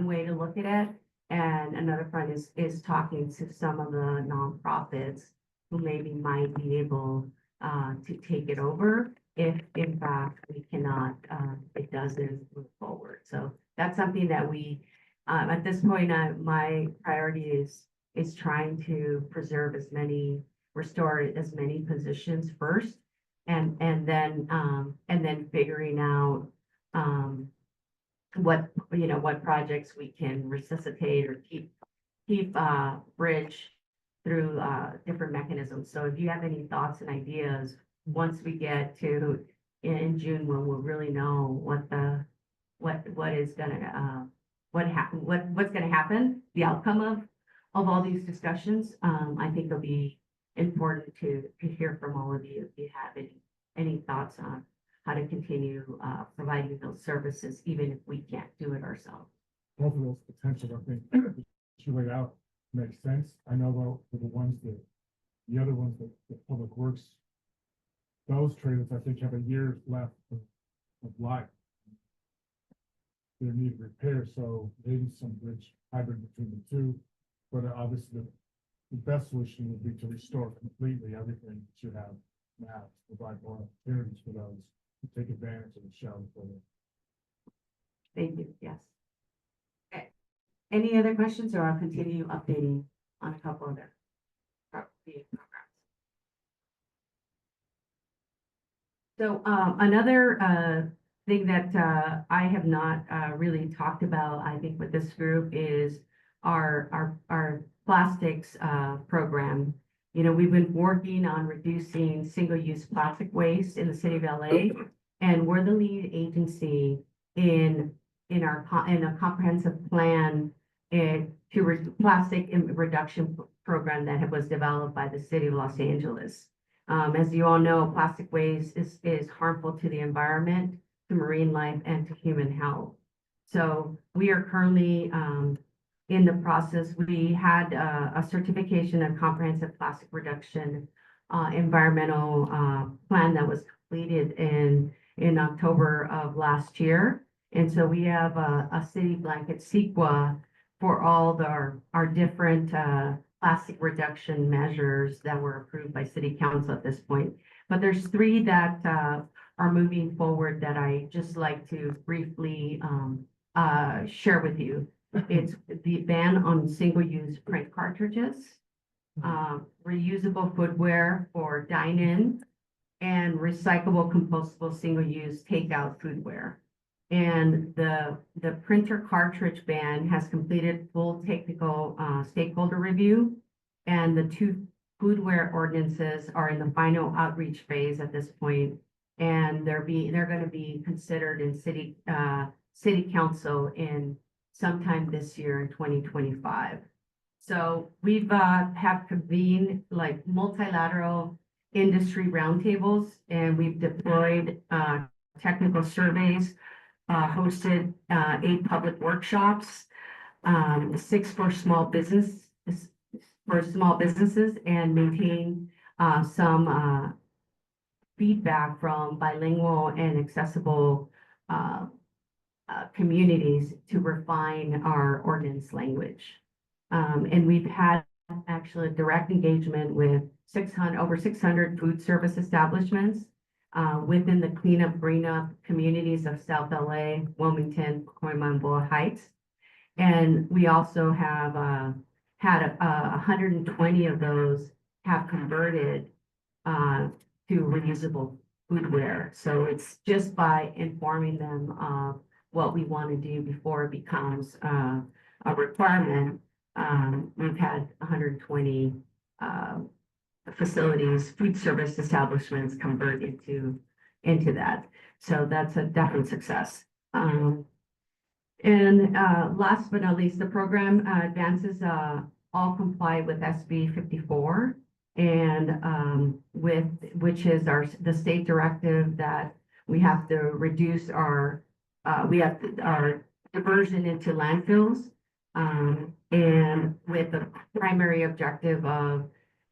way to look at it. And another front is talking to some of the nonprofits who maybe might be able, to take it over if in fact we cannot, it doesn't move forward. So that's something that we, at this point, my priority is trying to restore as many positions first, and then figuring out what projects we can resuscitate or keep bridge through different mechanisms. So if you have any thoughts and ideas, once we get to in June, when we'll really know what's gonna happen, the outcome of all these discussions, I think it'll be important to hear from all of you if you have any thoughts on how to continue providing those services, even if we can't do it ourselves. Both of those potential, I think, that you laid out makes sense. I know though, for the other ones that the Public Works, those trailers, I think, have a year left of life. They need repair, so maybe some bridge hybrid between the two. But obviously, the best solution would be to restore completely everything that you have now, to provide more opportunities for those to take advantage of the shelter. Thank you, yes. Okay. Any other questions, or I'll continue updating on a couple of their programs. So another thing that I have not really talked about, I think, with this group is our plastics program. You know, we've been working on reducing single-use plastic waste in the city of LA, and we're the lead agency in a comprehensive plan plastic reduction program that was developed by the city of Los Angeles. As you all know, plastic waste is harmful to the environment, to marine life, and to human health. So we are currently in the process. We had a certification of comprehensive plastic reduction environmental plan that was completed in October of last year. And so we have a city blanket CEQA for all our different plastic reduction measures that were approved by city council at this point. But there's 3 that are moving forward that I just like to briefly share with you. It's the ban on single-use print cartridges, reusable footwear for dine-in, and recyclable, compostable, single-use takeout foodware. And the printer cartridge ban has completed full technical stakeholder review, and the 2 foodware ordinances are in the final outreach phase at this point, and they're going to be considered in city council in sometime this year in 2025. So we've have convened like multilateral industry roundtables, and we've deployed technical surveys, hosted 8 public workshops, 6 for small businesses, and maintain some feedback from bilingual and accessible communities to refine our ordinance language. And we've had actually direct engagement with over 600 food service establishments within the cleanup, green up communities of South LA, Wilmington, Pacoima, and Boyle Heights. And we also have had 120 of those have converted to reusable foodware. So it's just by informing them of what we want to do before it becomes a requirement. We've had 120 facilities, food service establishments convert into that. So that's a definite success. And last but not least, the program advances all comply with SB 54, and which is the state directive that we have to reduce our diversion into landfills, and with the primary objective of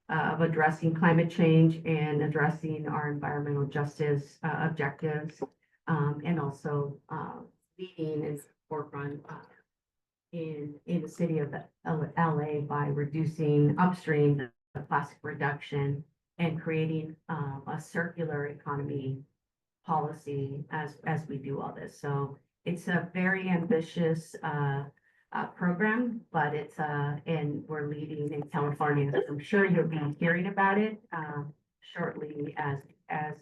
addressing climate change and addressing our environmental justice objectives, and also leading in forefront in the city of LA by reducing upstream the plastic reduction and creating a circular economy policy as we do all this. So it's a very ambitious program, but it's and we're leading in California. I'm sure you'll be hearing about it shortly as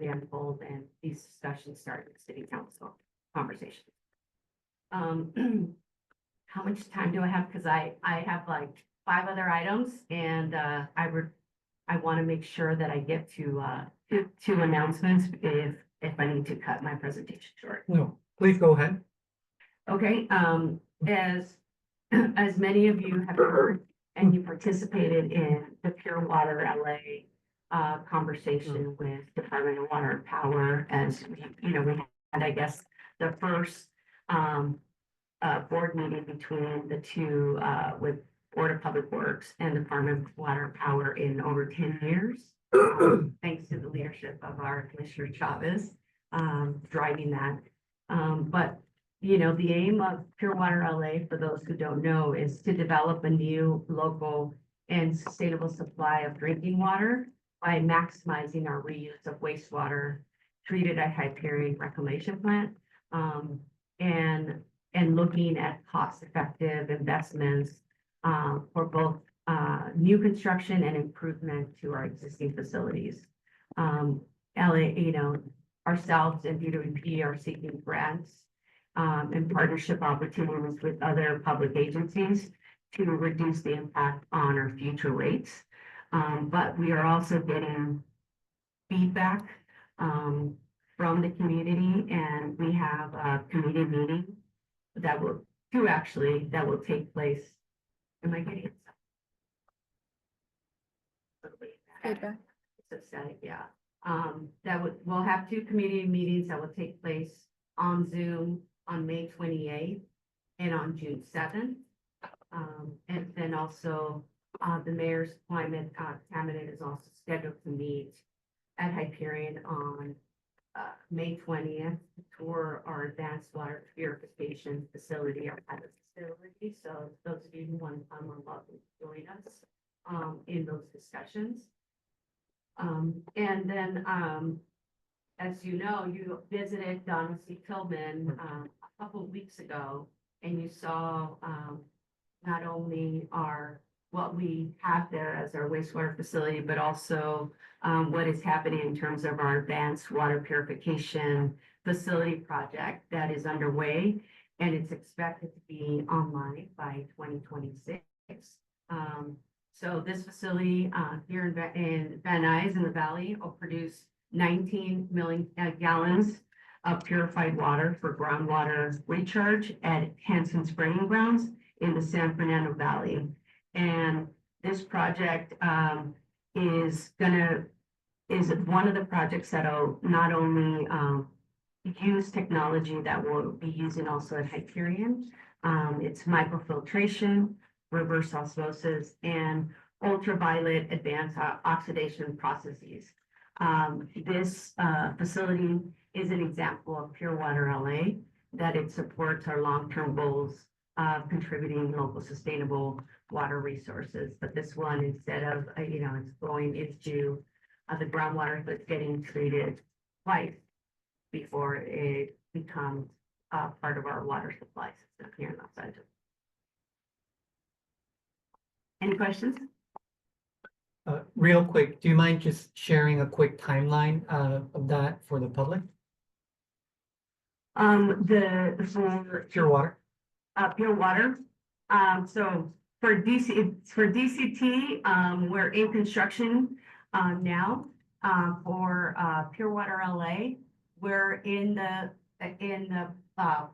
they unfold and these discussions start with city council conversations. How much time do I have? Because I have like 5 other items, and I want to make sure that I get to 2 announcements if I need to cut my presentation short. No, please go ahead. Okay, as many of you have heard and you participated in the Pure Water LA conversation with Department of Water and Power, as we had, I guess, the first board meeting between the 2 with Board of Public Works and Department of Water and Power in over 10 years. Thanks to the leadership of our Commissioner Chavez driving that. But the aim of Pure Water LA, for those who don't know, is to develop a new local and sustainable supply of drinking water by maximizing our reuse of wastewater treated at Hyperion Reclamation Plant, and looking at cost-effective investments for both new construction and improvement to our existing facilities. LA, ourselves and DWP are seeking grants and partnership opportunities with other public agencies to reduce the impact on our future rates. But we are also getting feedback from the community, and we have a committee meeting that will take place. Am I getting it? Feedback. It's static, yeah. We'll have two committee meetings that will take place on Zoom on May 28th and on June 7th. And then also, the mayor's climate cabinet is also scheduled to meet at Hyperion on May 20th to tour our advanced water purification facility, our pilot facility. So those of you who want to come are welcome to join us in those discussions. And then, as you know, you visited Donald C. Tillman a couple of weeks ago, and you saw not only what we have there as our wastewater facility, but also what is happening in terms of our advanced water purification facility project that is underway, and it's expected to be online by 2026. So this facility here in Van Nuys in the Valley will produce 19 million gallons of purified water for groundwater recharge at Hanson Spraying Grounds in the San Fernando Valley. And this project is one of the projects that'll not only use technology that we'll be using also at Hyperion. It's microfiltration, reverse osmosis, and ultraviolet advanced oxidation processes. This facility is an example of Pure Water LA, that it supports our long-term goals of contributing local sustainable water resources. But this one, instead of, it's going into the groundwater that's getting treated twice before it becomes part of our water supply system here in Los Angeles. Any questions? Real quick, do you mind just sharing a quick timeline of that for the public? For Pure water. Pure water. So for DCT, we're in construction now. For Pure Water LA, we're in the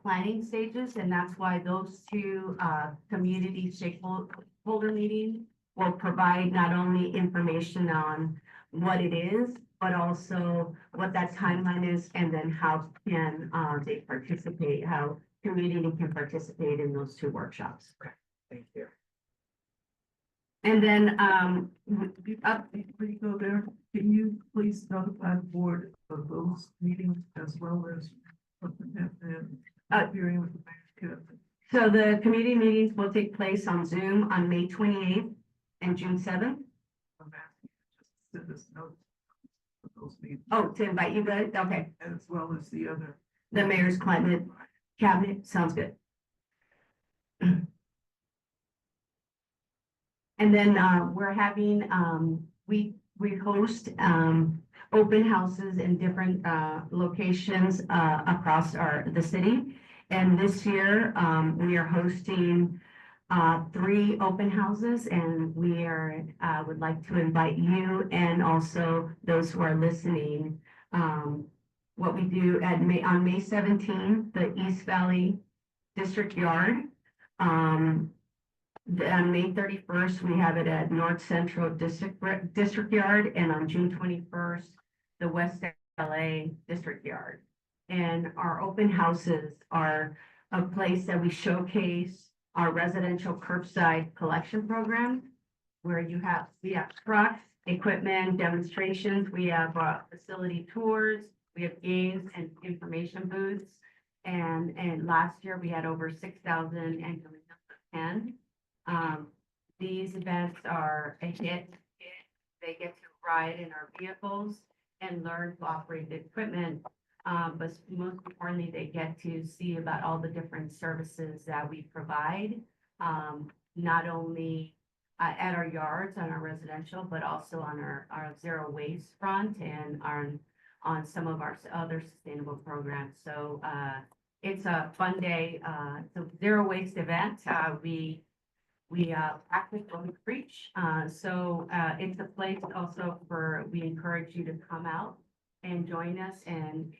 planning stages, and that's why those two community stakeholder meetings will provide not only information on what it is, but also what that timeline is, and then how can they participate, how community can participate in those two workshops. Okay, thank you. And then, Before you go there, can you please notify the board of those meetings as well as hearing with the mayor's cabinet? so the community meetings will take place on Zoom on May 28th and June 7th. I'm asking you just send us notes of those meetings. Oh, to invite you guys, okay. As well as the other. The mayor's climate cabinet, sounds good. And then we're having, we host open houses in different locations across the city. And this year, we are hosting 3 open houses, and we would like to invite you and also those who are listening. What we do on May 17th, the East Valley District Yard. On May 31st, we have it at North Central District Yard, and on June 21st, the West LA District Yard. And our open houses are a place that we showcase our residential curbside collection program, where we have trucks, equipment, demonstrations, we have facility tours, we have games and information booths. And last year we had over 6,000 and coming up to 10. These events are a hit. They get to ride in our vehicles and learn to operate the equipment. But most importantly, they get to see about all the different services that we provide, not only at our yards, on our residential, but also on our zero waste front and on some of our other sustainable programs. So it's a fun day. It's a zero waste event. We practice what we preach. So it's a place also we encourage you to come out and join us, and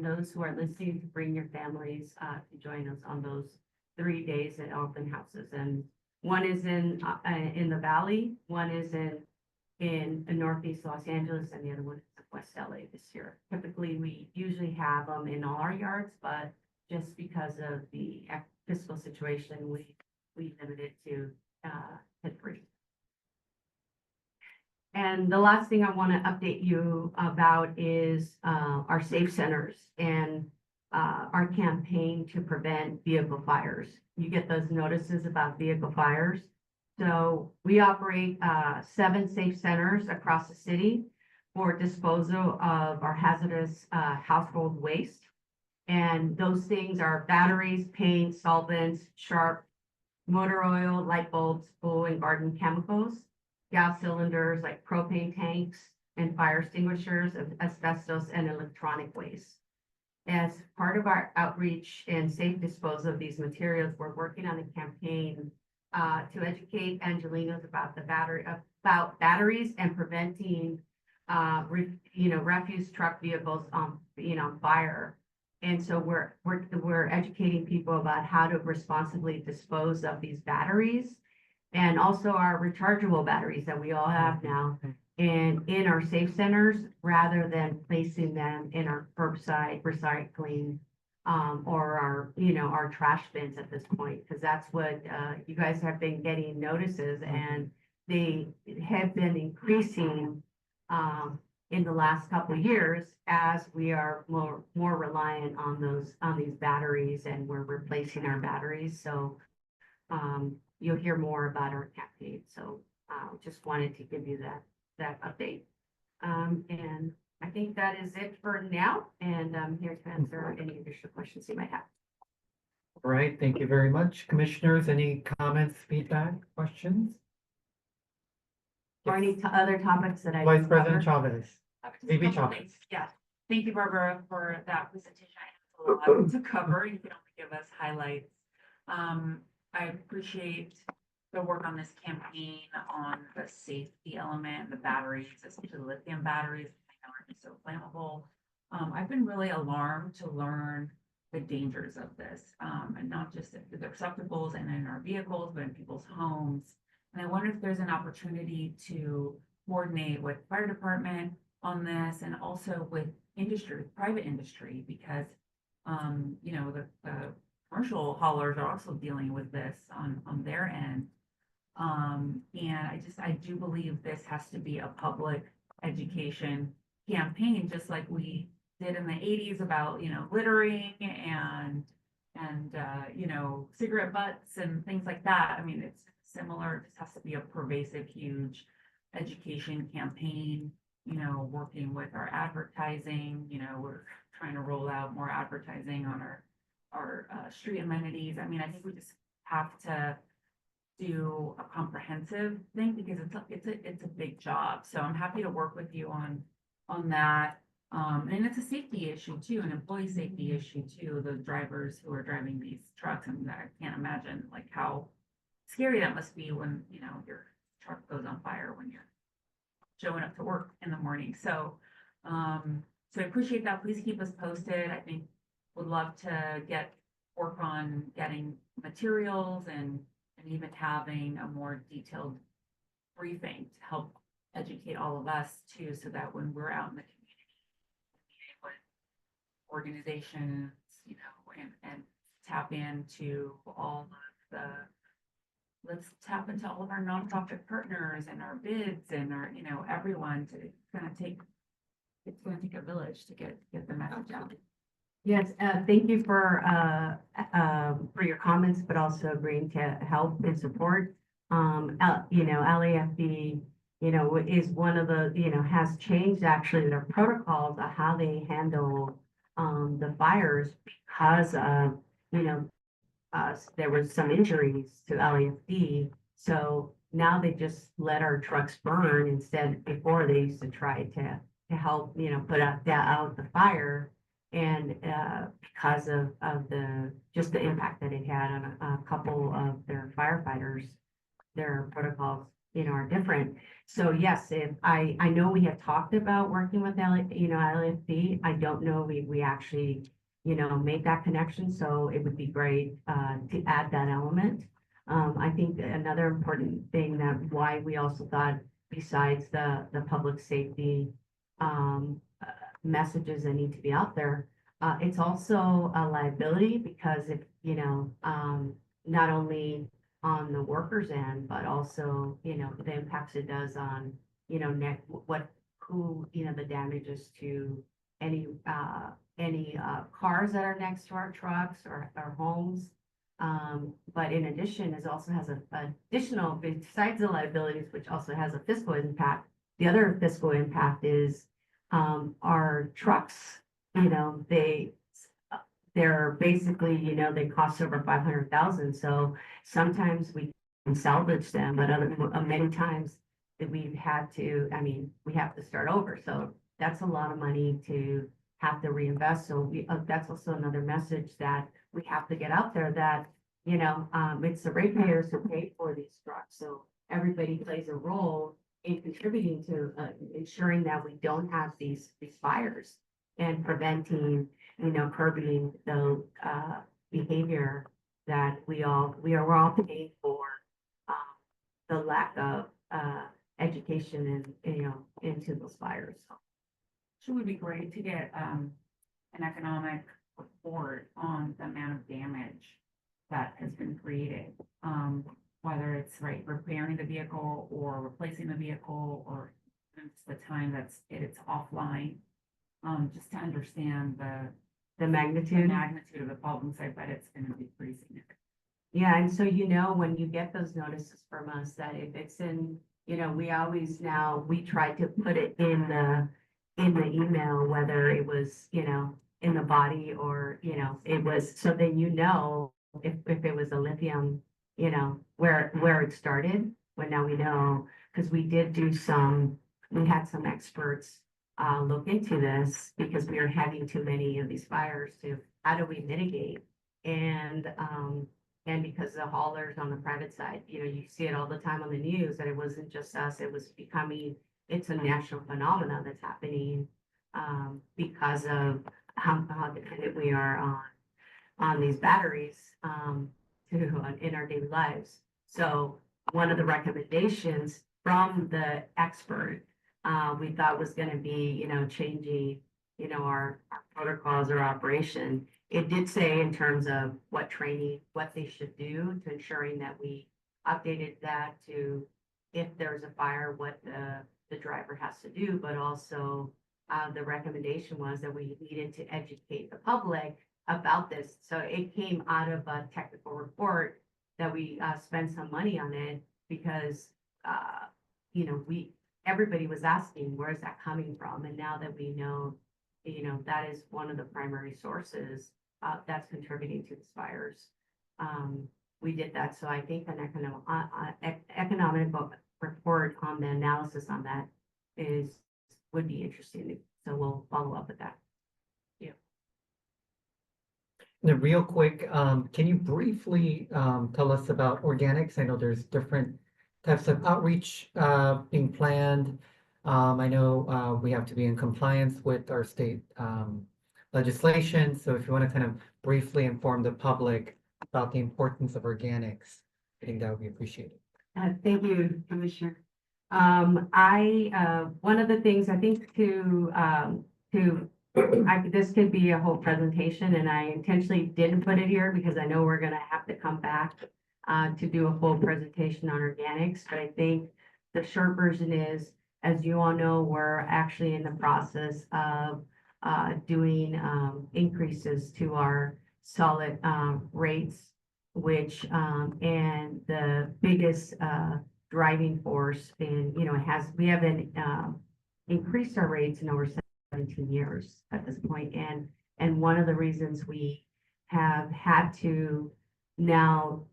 those who are listening, to bring your families to join us on those 3 days at open houses. And one is in the Valley, one is in Northeast Los Angeles, and the other one is in West LA this year. Typically, we usually have them in all our yards, but just because of the fiscal situation, we limit it to Pittsburgh. And the last thing I want to update you about is our safe centers and our campaign to prevent vehicle fires. You get those notices about vehicle fires. So we operate 7 safe centers across the city for disposal of our hazardous household waste. And those things are batteries, paint, solvents, sharp, motor oil, light bulbs, pool and garden chemicals, gas cylinders like propane tanks and fire extinguishers, asbestos and electronic waste. As part of our outreach and safe disposal of these materials, we're working on a campaign to educate Angelenos about batteries and preventing refuse truck vehicles on fire. And so we're educating people about how to responsibly dispose of these batteries, and also our rechargeable batteries that we all have now, and in our safe centers, rather than placing them in our curbside recycling or our trash bins at this point, because that's what you guys have been getting notices, and they have been increasing in the last couple of years as we are more reliant on these batteries, and we're replacing our batteries. So you'll hear more about our campaign. So just wanted to give you that update. And I think that is it for now. And I'm here to answer any additional questions you might have. All right, thank you very much. Commissioners, any comments, feedback, questions? Or any other topics that I Vice can President cover? Chavez. Couple VP Chavez. things. Yeah, thank you, Barbara, for that presentation. I have a lot to cover. You can only give us highlights. I appreciate the work on this campaign on the safety element, the batteries, especially the lithium batteries. I know are so flammable. I've been really alarmed to learn the dangers of this, and not just in the receptacles and in our vehicles, but in people's homes. And I wonder if there's an opportunity to coordinate with fire department on this, and also with industry, private industry, because the commercial haulers are also dealing with this on their end. And I do believe this has to be a public education campaign, just like we did in the 80s about littering and cigarette butts and things like that. I mean, it's similar. This has to be a pervasive, huge education campaign. Working with our advertising. We're trying to roll out more advertising on our street amenities. I mean, I think we just have to do a comprehensive thing, because it's a big job. So I'm happy to work with you on that. And it's a safety issue too, an employee safety issue too. The drivers who are driving these trucks, and I can't imagine like how scary that must be when your truck goes on fire when you're showing up to work in the morning. So so I appreciate that. Please keep us posted. I think would love to work on getting materials and even having a more detailed briefing to help educate all of us too, so that when we're out in the community with organizations, and tap into all of let's tap into all of our nonprofit partners and our bids and our, everyone it's gonna take a village to get the message out. Yes, thank you for your comments, but also agreeing to help and support. LAFD, is one of the, has changed actually their protocols of how they handle the fires, because of, there was some injuries to LAFD. So now they just let our trucks burn instead. Before they used to try to help, put out the fire. And because of just the impact that it had on a couple of their firefighters, their protocols, are different. So yes, if I know we have talked about working with LAFD. I don't know we actually, made that connection. So it would be great to add that element. I think that another important thing that why we also thought, besides the public safety messages that need to be out there, it's also a liability because if, not only on the workers' end, but also, the impacts it does on, the damages to any cars that are next to our trucks or homes. But in addition, it also has additional, besides the liabilities, which also has a fiscal impact. The other fiscal impact is our trucks, they're basically, they cost over 500,000. So sometimes we can salvage them, but many times that we've had to, we have to start over. So that's a lot of money to have to reinvest. So that's also another message that we have to get out there that, it's the ratepayers who pay for these trucks. So everybody plays a role in contributing to ensuring that we don't have these fires and preventing, curbing the behavior that we're all paying for, the lack of education and, into those fires. So it would be great to get an economic report on the amount of damage that has been created. Whether it's repairing the vehicle or replacing the vehicle, or it's the time it's offline. Just to understand the magnitude of the problem, so I bet it's going to be pretty significant. Yeah, and so when you get those notices from us, that if it's in, we try to put it in the email, whether it was, in the body or, it was, so then if it was a lithium, where it started. But now we know, because we had some experts look into this because we are having too many of these fires. To how do we mitigate? And because the haulers on the private side, you see it all the time on the news that it wasn't just us, it's a national phenomenon that's happening because of how dependent we are on these batteries in our daily lives. So one of the recommendations from the expert we thought was going to be, changing, our protocols or operation. It did say in terms of what they should do to ensuring that we updated that to, if there's a fire, what the driver has to do, but also the recommendation was that we needed to educate the public about this. So it came out of a technical report that we spent some money on it because, everybody was asking, where's that coming from? And now that we know, that is one of the primary sources that's contributing to these fires. We did that. So I think an economic report on the analysis on that would be interesting. So we'll follow up with that. Yeah. Now, real quick, can you briefly tell us about organics? I know there's different types of outreach being planned. I know we have to be in compliance with our state legislation. So if you want to kind of briefly inform the public about the importance of organics, I think that would be appreciated. Thank you, Commissioner. One of the things I think this could be a whole presentation, and I intentionally didn't put it here because I know we're going to have to come back to do a full presentation on organics. But I think the short version is, as you all know, we're actually in the process of doing increases to our solid rates, which and the biggest driving force in, we haven't increased our rates in over 17 years at this point. And one of the reasons we have had to now,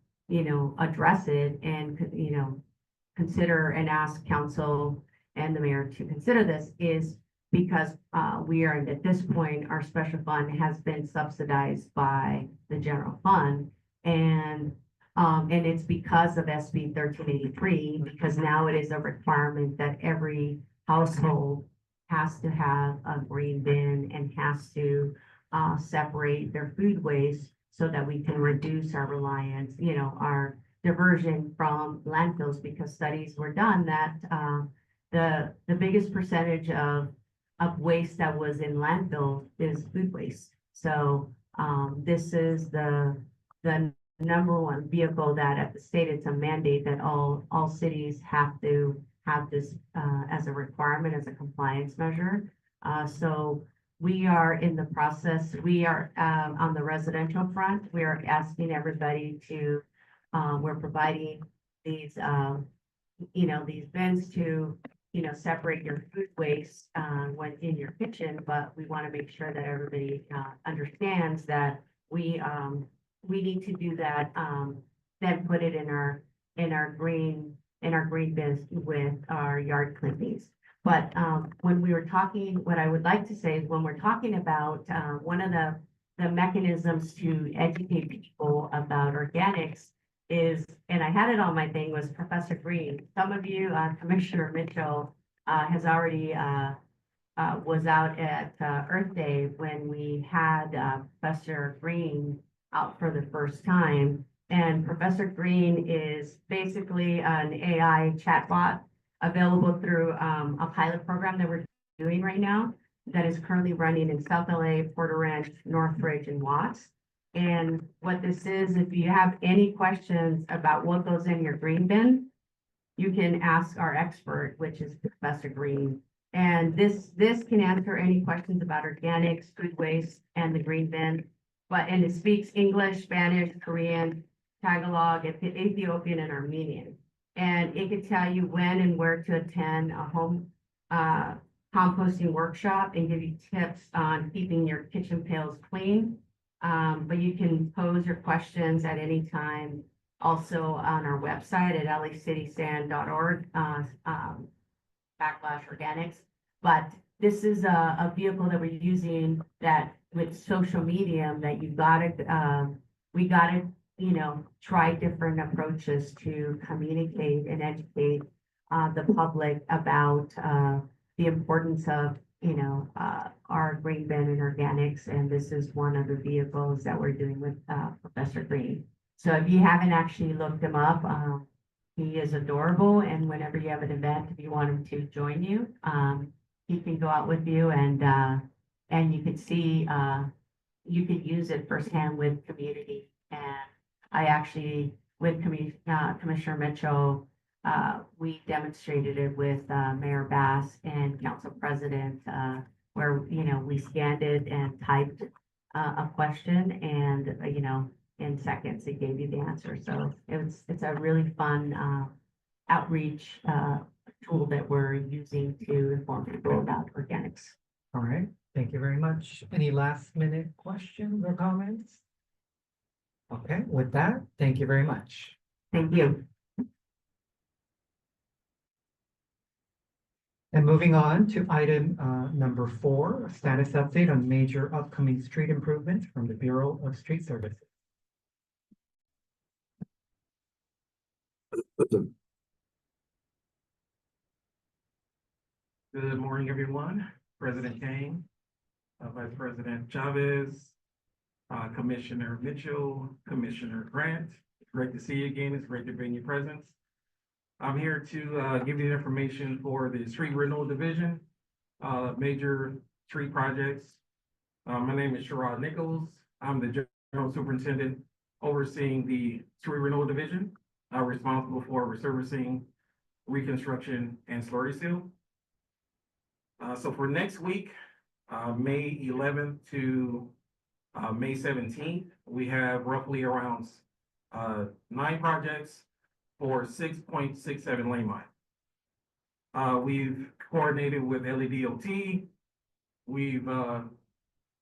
address it and, consider and ask council and the mayor to consider this is because we are at this point, our special fund has been subsidized by the general fund. And it's because of SB 1383, because now it is a requirement that every household has to have a green bin and has to separate their food waste so that we can reduce our reliance, our diversion from landfills, because studies were done that the biggest percentage of waste that was in landfill is food waste. So this is the number one vehicle that at the state, it's a mandate that all cities have to have this as a requirement, as a compliance measure. So we are in the process, we are on the residential front, we are asking everybody to, we're providing these, these bins to, separate your food waste when in your kitchen, but we want to make sure that everybody understands that we need to do that, then put it in our green bins with our yard clippings. But when we were talking, what I would like to say is when we're talking about one of the mechanisms to educate people about organics is, and I had it on my thing, was Professor Green. Some of you, Commissioner Mitchell has already was out at Earth Day when we had Professor Green out for the first time. And Professor Green is basically an AI chatbot available through a pilot program that we're doing right now that is currently running in South LA, Porter Northridge, and Watts. And what this is, if you have any questions about what goes in your green bin, you can ask our expert, which is Professor Green. And this can answer any questions about organics, food waste, and the green bin. And it speaks English, Spanish, Korean, Tagalog, Ethiopian, and Armenian. And it could tell you when and where to attend a home composting workshop and give you tips on keeping your kitchen pails clean. But you can pose your questions at any time, also on our website at lacitysand.org /organics. But this is a vehicle that we're using that with social media that we gotta, try different approaches to communicate and educate the public about the importance of, our green bin and organics. And this is one of the vehicles that we're doing with Professor Green. So if you haven't actually looked him up, he is adorable. And whenever you have an event, if you want him to join you, he can go out with you and you could see, you could use it firsthand with community. And I actually, with Commissioner Mitchell, we demonstrated it with Mayor Bass and Council President, where, we scanned it and typed a question and, in seconds, it gave you the answer. So it's a really fun outreach tool that we're using to inform people about organics. All right, thank you very much. Any last minute questions or comments? Okay, with that, thank you very much. Thank you. And moving on to item number 4, a status update on major upcoming street improvements from the Bureau of Street Services. Good morning, everyone. President Kang, Vice President Chavez, Commissioner Mitchell, Commissioner Grant. It's great to see you again. It's great to be in your presence. I'm here to give you the information for the Street Renewal Division, major street projects. My name is Sherrod Nichols. I'm the General Superintendent overseeing the Street Renewal Division, responsible for resurfacing, reconstruction, and slurry seal. So for next week, May 11th to May 17th, we have roughly around 9 projects for 6.67 lane mile. We've coordinated with LEDOT. We've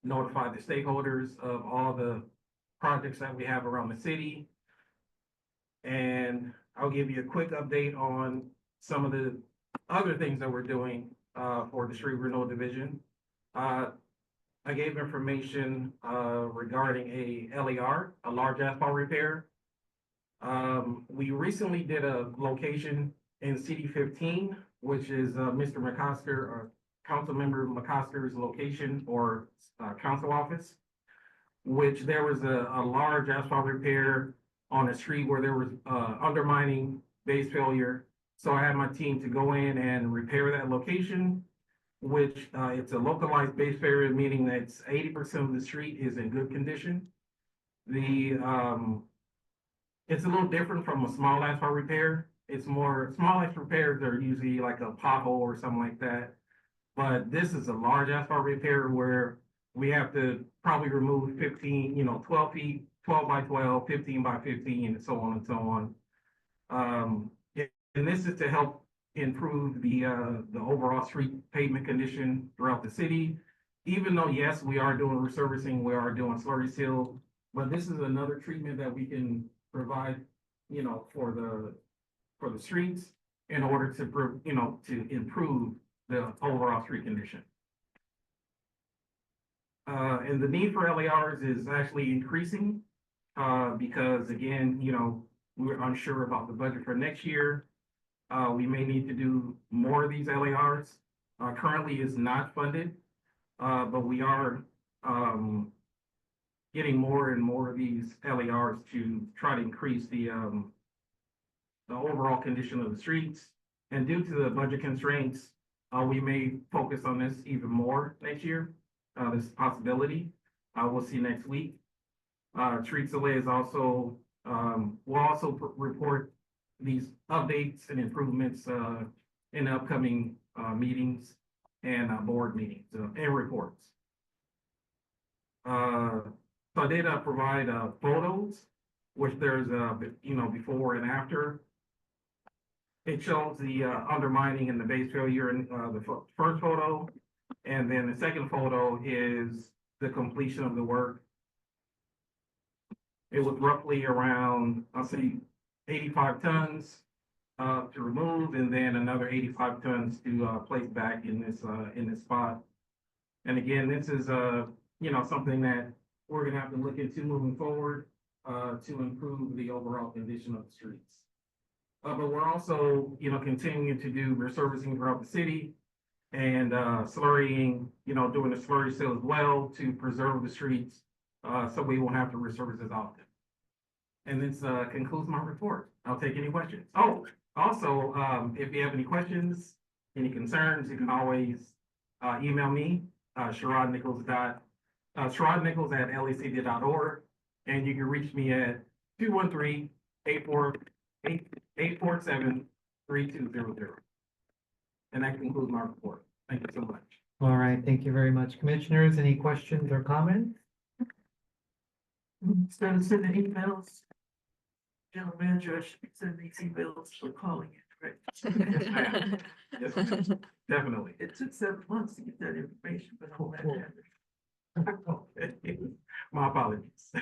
notified the stakeholders of all the projects that we have around the city. And I'll give you a quick update on some of the other things that we're doing for the street renewal division. I gave information, regarding a LER, a large asphalt repair. We recently did a location in CD 15, which is, Mr. McCosker, or Councilmember McCosker's location or, council office, which there was a large asphalt repair on a street where there was, undermining base failure. So I had my team to go in and repair that location, which, it's a localized base failure, meaning that 80% of the street is in good condition. It's a little different from a small asphalt repair. It's more, small asphalt repairs are usually like a pothole or something like that. But this is a large asphalt repair where we have to probably remove 15, 12 feet, 12 by 12, 15 by 15, and so on and so on. And this is to help improve the overall street pavement condition throughout the city. Even though, yes, we are doing resurfacing, we are doing slurry seal, but this is another treatment that we can provide, for the streets in order to, to improve the overall street condition. And the need for LERs is actually increasing, because again, we're unsure about the budget for next year. We may need to do more of these LERs. Currently is not funded, but we are, getting more and more of these LERs to try to increase the overall condition of the streets. And due to the budget constraints, we may focus on this even more next year. This possibility, we'll see next week. Street Soleil is also, will also report these updates and improvements in the upcoming meetings and board meetings and reports. So I did provide photos, which there's before and after. It shows the undermining and the base failure in the first photo, and then the second photo is the completion of the work. It was roughly around, I'll say, 85 tons to remove, and then another 85 tons to place back in this spot. And again, this is something that we're gonna have to look into moving forward to improve the overall condition of the streets. But we're also, continuing to do resurfacing throughout the city and slurrying, doing the slurry seal as well to preserve the streets, so we won't have to resurface as often. And this concludes my report. I'll take any questions. Oh, also, if you have any questions, any concerns, you can always email me, SherrodNichols@lacd.org, and you can reach me at 213-847-3200. And that concludes my report. Thank you so much. All right, thank you very much, commissioners. Any questions or comments? Instead of sending emails, general manager should be sending these emails or calling it, right? Yes, ma'am. Definitely. It took 7 months to get that information, but all that happened. Okay. My apologies.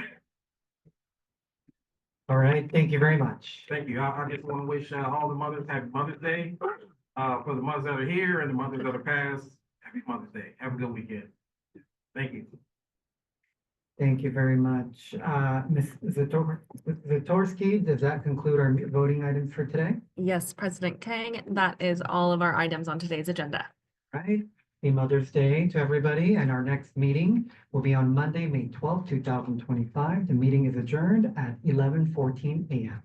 All right, thank you very much. Thank you. I just want to wish all the mothers happy Mother's Day. For the mothers that are here and the mothers that are past, happy Mother's Day. Have a good weekend. Thank you. Thank you very much. Ms. Zatorsky, does that conclude our voting items for today? Yes, President Kang, that is all of our items on today's agenda. Right. Happy Mother's Day to everybody, and our next meeting will be on Monday, May 12th, 2025. The meeting is adjourned at 11:14 a.m.